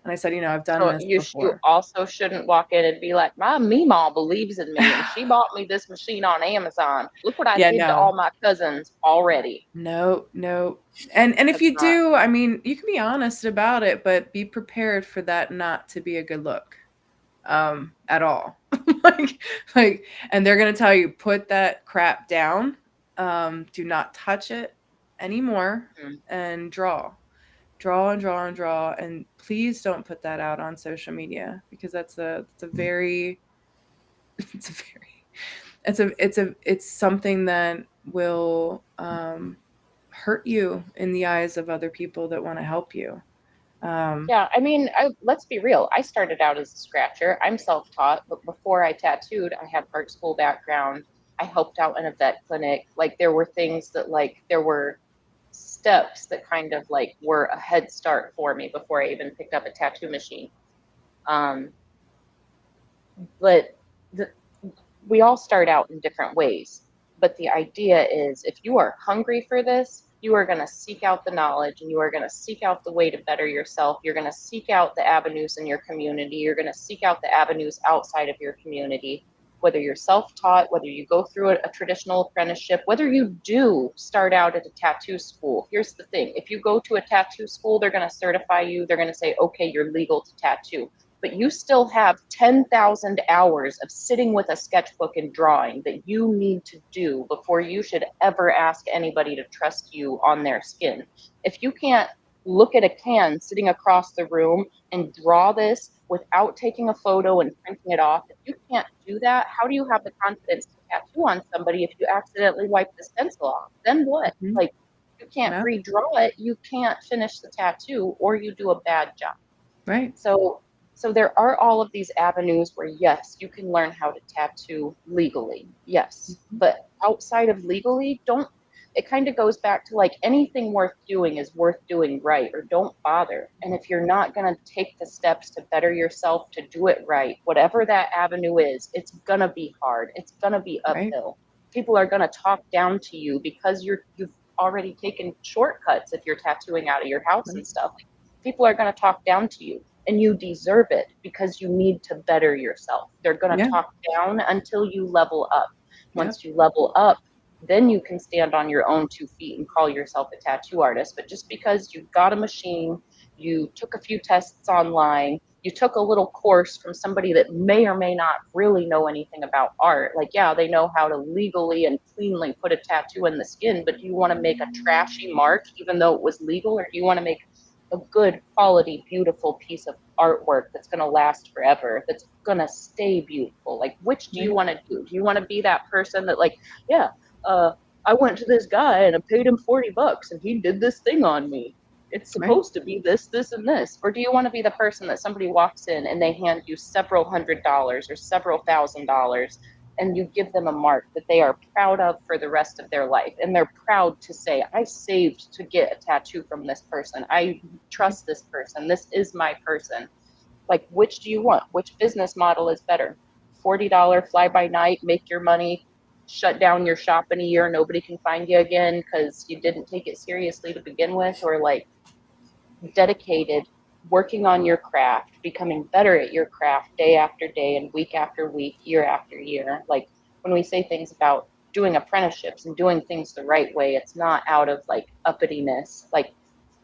And I said, I've done this before. You also shouldn't walk in and be like, my Meemaw believes in me and she bought me this machine on Amazon. Look what I did to all my cousins already. No. And if you do, I mean, you can be honest about it, but be prepared for that not to be a good look at all. like, and they're going to tell you, put that crap down. Do not touch it anymore and draw. And please don't put that out on social media, because it's something that will hurt you in the eyes of other people that want to help you. Yeah, I mean, let's be real. I started out as a scratcher. I'm self-taught, but before I tattooed, I had art school background. I helped out in a vet clinic. Like there were things that there were steps that kind of were a head start for me before I even picked up a tattoo machine. Um, but the, we all start out in different ways. But the idea is if you are hungry for this, you are going to seek out the knowledge and you are going to seek out the way to better yourself. You're going to seek out the avenues in your community. You're going to seek out the avenues outside of your community, whether you're self-taught, whether you go through a traditional apprenticeship, whether you do start out at a tattoo school. Here's the thing. If you go to a tattoo school, they're going to certify you. They're going to say, okay, you're legal to tattoo. But you still have 10,000 hours of sitting with a sketchbook and drawing that you need to do before you should ever ask anybody to trust you on their skin. If you can't look at a can sitting across the room and draw this without taking a photo and printing it off, if you can't do that, how do you have the confidence to tattoo on somebody if you accidentally wipe the stencil off? Then what? Mm-hmm. You can't redraw it, you can't finish the tattoo, or you do a bad job. Right. So there are all of these avenues where, yes, you can learn how to tattoo legally. Yes. Mm-hmm. But outside of legally, it kind of goes back to anything worth doing is worth doing right, or don't bother. And if you're not going to take the steps to better yourself, to do it right, whatever that avenue is, it's going to be hard. It's going to be uphill. Right. People are going to talk down to you because you've already taken shortcuts if you're tattooing out of your house and stuff. People are going to talk down to you. And you deserve it because you need to better yourself. They're going to talk down until you level up. Once you level up, then you can stand on your own 2 feet and call yourself a tattoo artist. But just because you've got a machine, you took a few tests online, you took a little course from somebody that may or may not really know anything about art. They know how to legally and cleanly put a tattoo in the skin, but do you want to make a trashy mark even though it was legal, or do you want to make a good quality, beautiful piece of artwork that's going to last forever, that's going to stay beautiful? Which do you want to do? Do you want to be that person that I went to this guy and I paid him $40 and he did this thing on me. It's supposed to be this, this, and this. Or do you want to be the person that somebody walks in and they hand you several $100s or several $1,000s and you give them a mark that they are proud of for the rest of their life? And they're proud to say, I saved to get a tattoo from this person. I trust this person. This is my person. Which do you want? Which business model is better? $40 fly by night, make your money, shut down your shop in a year, nobody can find you again because you didn't take it seriously to begin with? Or dedicated, working on your craft, becoming better at your craft day after day and week after week, year after year. When we say things about doing apprenticeships and doing things the right way, it's not out of uppityness.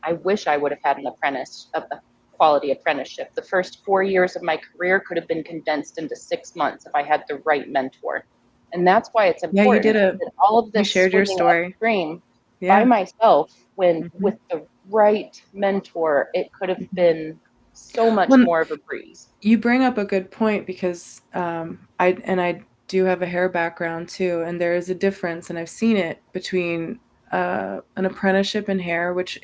I wish I would have had a quality apprenticeship. The first 4 years of my career could have been condensed into 6 months if I had the right mentor. And that's why it's important that all of this shared your story upstream by myself, when with the right mentor, it could have been so much more of a breeze. You bring up a good point because I do have a hair background too, and there is a difference, and I've seen it between an apprenticeship in hair, which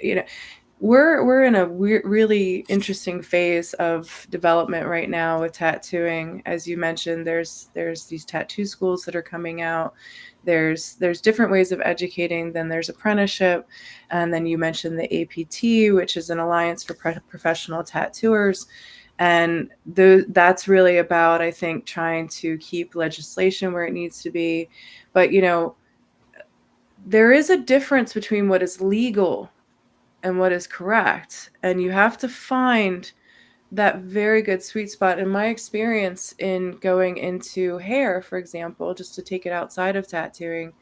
we're in a really interesting phase of development right now with tattooing. As you mentioned, there's these tattoo schools that are coming out. There's different ways of educating. Then there's apprenticeship, and then you mentioned the APT, which is an alliance for professional tattooers. And that's really about, I think, trying to keep legislation where it needs to be. But there is a difference between what is legal and what is correct. And you have to find that very good sweet spot. In my experience in going into hair, for example, just to take it outside of tattooing,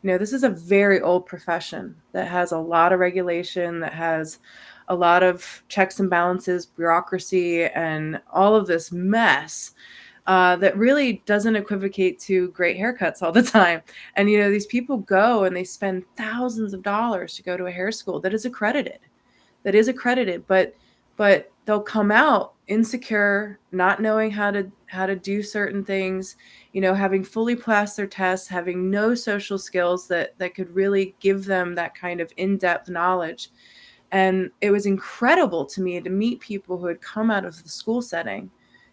this is a very old profession that has a lot of regulation, that has a lot of checks and balances, bureaucracy, and all of this mess. That really doesn't equivocate to great haircuts all the time. And, these people go and they spend thousands of dollars to go to a hair school that is accredited, but they'll come out insecure, not knowing how to do certain things, having fully passed their tests, having no social skills that could really give them that kind of in-depth knowledge. And it was incredible to me to meet people who had come out of the school setting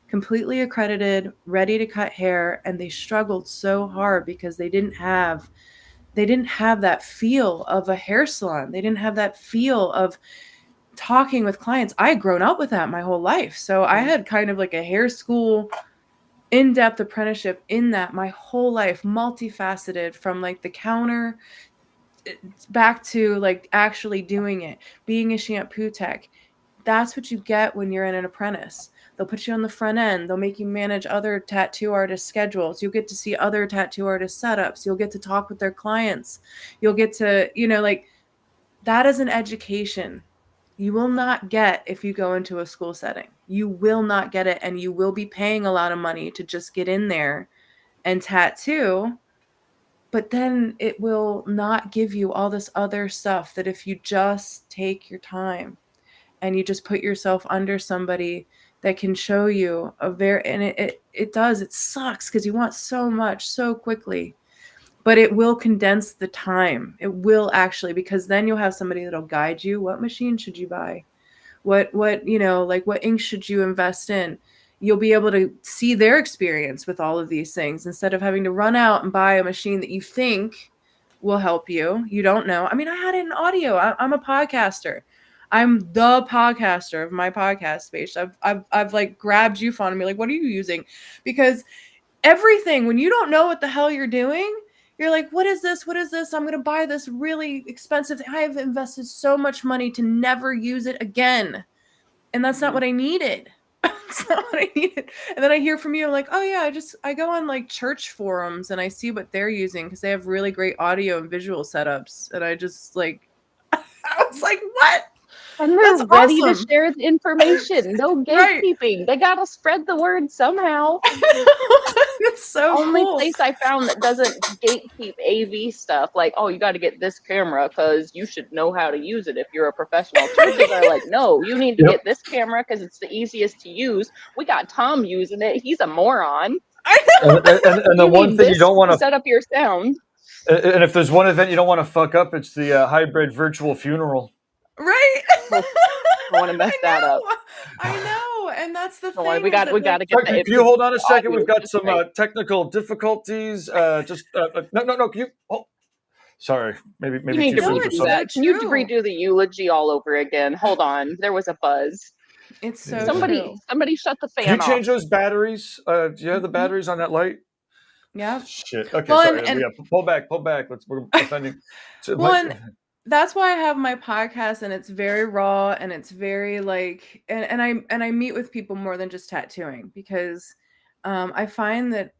completely accredited, ready to cut hair, and they struggled so hard because they didn't have that feel of a hair salon. They didn't have that feel of talking with clients. I had grown up with that my whole life. So I had kind of like a hair school in-depth apprenticeship in that my whole life, multifaceted, from like the counter back to like actually doing it, being a shampoo tech. That's what you get when you're in an apprentice. They'll put you on the front end. They'll make you manage other tattoo artist schedules. You'll get to see other tattoo artist setups. You'll get to talk with their clients. You'll get to, like, that is an education you will not get if you go into a school setting. You will not get it, and you will be paying a lot of money to just get in there and tattoo. But then it will not give you all this other stuff that if you just take your time and you just put yourself under somebody that can show you and it sucks because you want so much so quickly, but it will condense the time. It will actually, because then you'll have somebody that'll guide you. What machine should you buy? What what ink should you invest in? You'll be able to see their experience with all of these things instead of having to run out and buy a machine that you think will help you. You don't know. I mean, I had it in audio. I'm a podcaster. I'm the podcaster of my podcast space. I've like grabbed you phone and be like, what are you using? Because everything, when you don't know what the hell you're doing, you're like, what is this? What is this? I'm going to buy this really expensive thing. I have invested so much money to never use it again. And that's not what I needed. That's not what I needed. And then I hear from you, I'm like, oh yeah, I go on like church forums and I see what they're using because they have really great audio and visual setups. And I just like, I was like, what? And they're That's ready to awesome. share the information. No gatekeeping. Right. They got to spread the word somehow. It's so Only cool. place I found that doesn't gatekeep AV stuff, like, oh, you got to get this camera because you should know how to use it if you're a professional. Churches are like, no, you need to get this camera because it's the easiest to use. We got Tom using it. He's a moron. I know. And the one thing you don't want to set up your sound. And if there's one event you don't want to fuck up, it's the hybrid virtual funeral. Right. I want to mess that up. I know, and that's the thing. We got to get. Can you hold on a second? We've got some technical difficulties. No. Can you? Oh, sorry. Maybe you need to redo that. Can you redo the eulogy all over again? Hold on. There was a buzz. It's so somebody shut the fan off. Can you change those batteries? Do you have the batteries on that light? Yeah. Shit. Okay. Well, sorry. And pull back. We're offending. That's why I have my podcast, and it's very raw, and it's very like, and I meet with people more than just tattooing, because I find that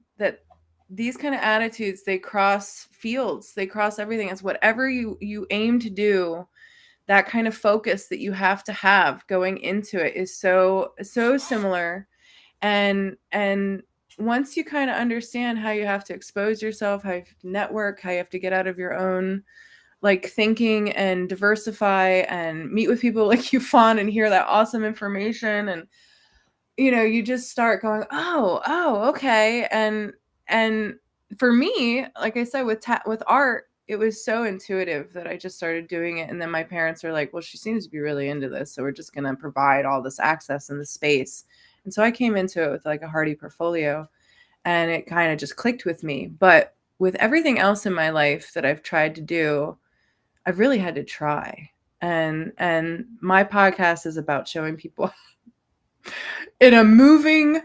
these kind of attitudes, they cross fields, they cross everything. It's whatever you aim to do, that kind of focus that you have to have going into it is so similar. And once you kind of understand how you have to expose yourself, how you have to network, how you have to get out of your own like thinking and diversify and meet with people like you, Fawn, and hear that awesome information, and you just start going, oh, okay. And for me, like I said, with art, it was so intuitive that I just started doing it. And then my parents were like, well, she seems to be really into this, so we're just going to provide all this access and the space. And so I came into it with like a hearty portfolio, and it kind of just clicked with me. But with everything else in my life that I've tried to do, I've really had to try. And my podcast is about showing people in a moving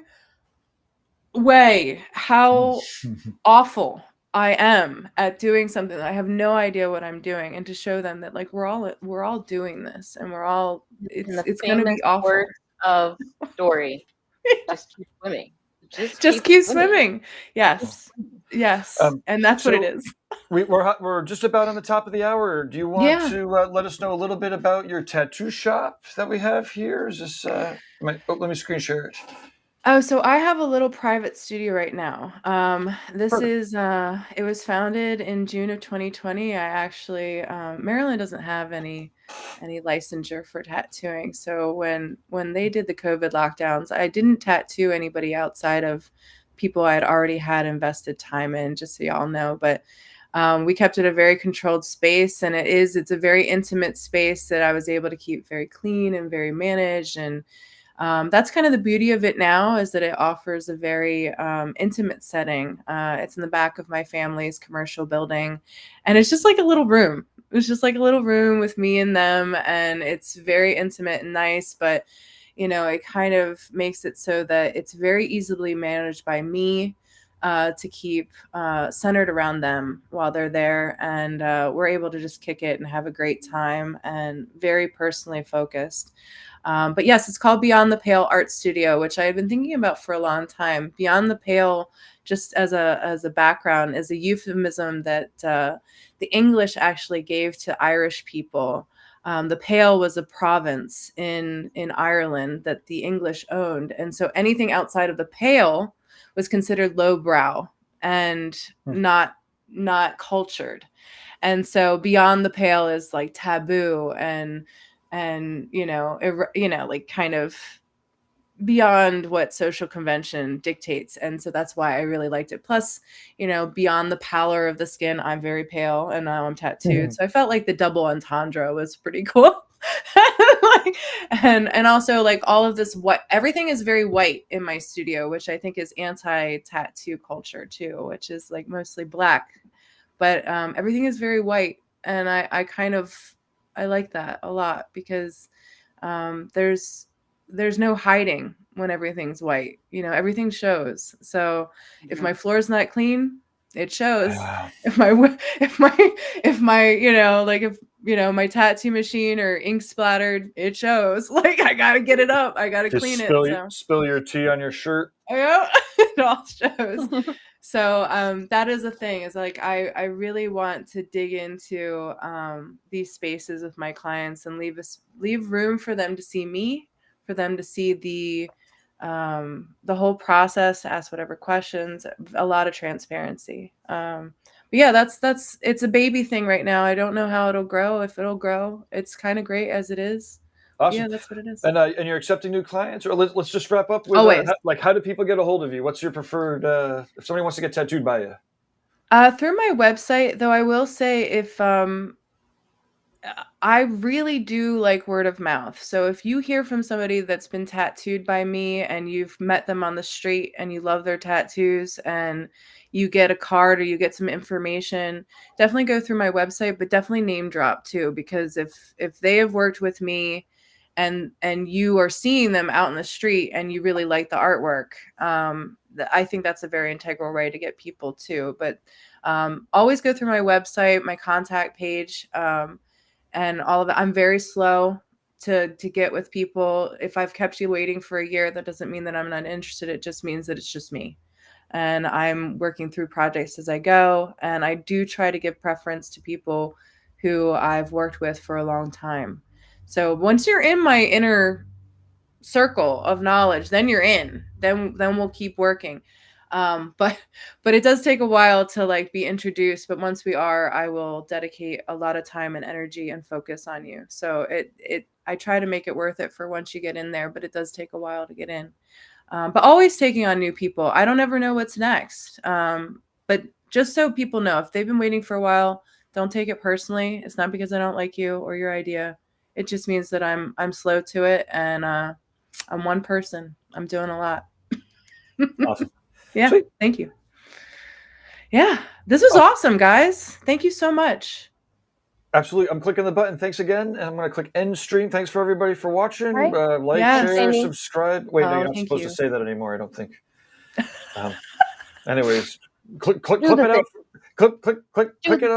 way how awful I am at doing something that I have no idea what I'm doing, and to show them that like we're all doing this, and we're all it's going to be awful. Words of Dory. Just keep swimming. Just keep swimming. Yes. And that's what it is. We're just about on the top of the hour. Do you want to let us know a little bit about your tattoo shop that we have here? Is this? Let me screen share it. Oh, so I have a little private studio right now. This Perfect. is it was founded in June of 2020. I actually Maryland doesn't have any licensure for tattooing. So when they did the COVID lockdowns, I didn't tattoo anybody outside of people I had already had invested time in, just so y'all know. But we kept it a very controlled space, and it's a very intimate space that I was able to keep very clean and very managed. And that's kind of the beauty of it now, is that it offers a very intimate setting. It's in the back of my family's commercial building, and it's just like a little room. It's just like a little room with me and them, and it's very intimate and nice. But it kind of makes it so that it's very easily managed by me, to keep centered around them while they're there, and we're able to just kick it and have a great time, and very personally focused. But yes, it's called Beyond the Pale Art Studio, which I had been thinking about for a long time. Beyond the Pale, just as a background, is a euphemism that the English actually gave to Irish people. The Pale was a province in Ireland that the English owned, and so anything outside of the Pale was considered lowbrow and Hmm. not cultured. And so beyond the pale is like taboo, and like kind of beyond what social convention dictates. And so that's why I really liked it. Plus, beyond the pallor of the skin, I'm very pale and now I'm tattooed. So I felt like the double entendre was pretty cool. Like, and also like all of this, what everything is very white in my studio, which I think is anti-tattoo culture too, which is like mostly black. But everything is very white, and I kind of I like that a lot, because there's no hiding when everything's white. Everything shows. So if my floor is not clean, it shows. Wow. If my if my like if my tattoo machine or ink splattered, it shows. Like I gotta get it up. I gotta Just clean it. So spill your tea on your shirt. it all shows. So that is a thing, is like I really want to dig into these spaces with my clients and leave room for them to see me, for them to see the whole process, to ask whatever questions, a lot of transparency. But yeah, that's it's a baby thing right now. I don't know how it'll grow. If it'll grow, it's kind of great as it is. Awesome. Yeah, that's what it is. And you're accepting new clients, or let's just wrap up with Always. how do people get a hold of you? What's your preferred if somebody wants to get tattooed by you? Through my website, though, I will say, if I really do like word of mouth. So if you hear from somebody that's been tattooed by me and you've met them on the street and you love their tattoos and you get a card or you get some information, definitely go through my website, but definitely name drop too, because if they have worked with me and you are seeing them out in the street and you really like the artwork, I think that's a very integral way to get people too. But always go through my website, my contact page. And all of it. I'm very slow to get with people. If I've kept you waiting for a year, that doesn't mean that I'm not interested. It just means that it's just me. And I'm working through projects as I go. And I do try to give preference to people who I've worked with for a long time. So once you're in my inner circle of knowledge, then you're in. Then we'll keep working. But it does take a while to like be introduced. But once we are, I will dedicate a lot of time and energy and focus on you. So I try to make it worth it for once you get in there, but it does take a while to get in. But always taking on new people. I don't ever know what's next. But just so people know, if they've been waiting for a while, don't take it personally. It's not because I don't like you or your idea. It just means that I'm slow to it, and I'm one person. I'm doing a lot. Awesome. Yeah. Sweet. Thank you. Yeah. This was awesome, guys. Thank you so much. Absolutely. I'm clicking the button. Thanks again. And I'm going to click end stream. Thanks for everybody for watching. Right. Like, Yes. share, Amy. subscribe. Wait, no, you're not Thank supposed you. to say that anymore, I don't think. Anyways, click Do it the out. Click it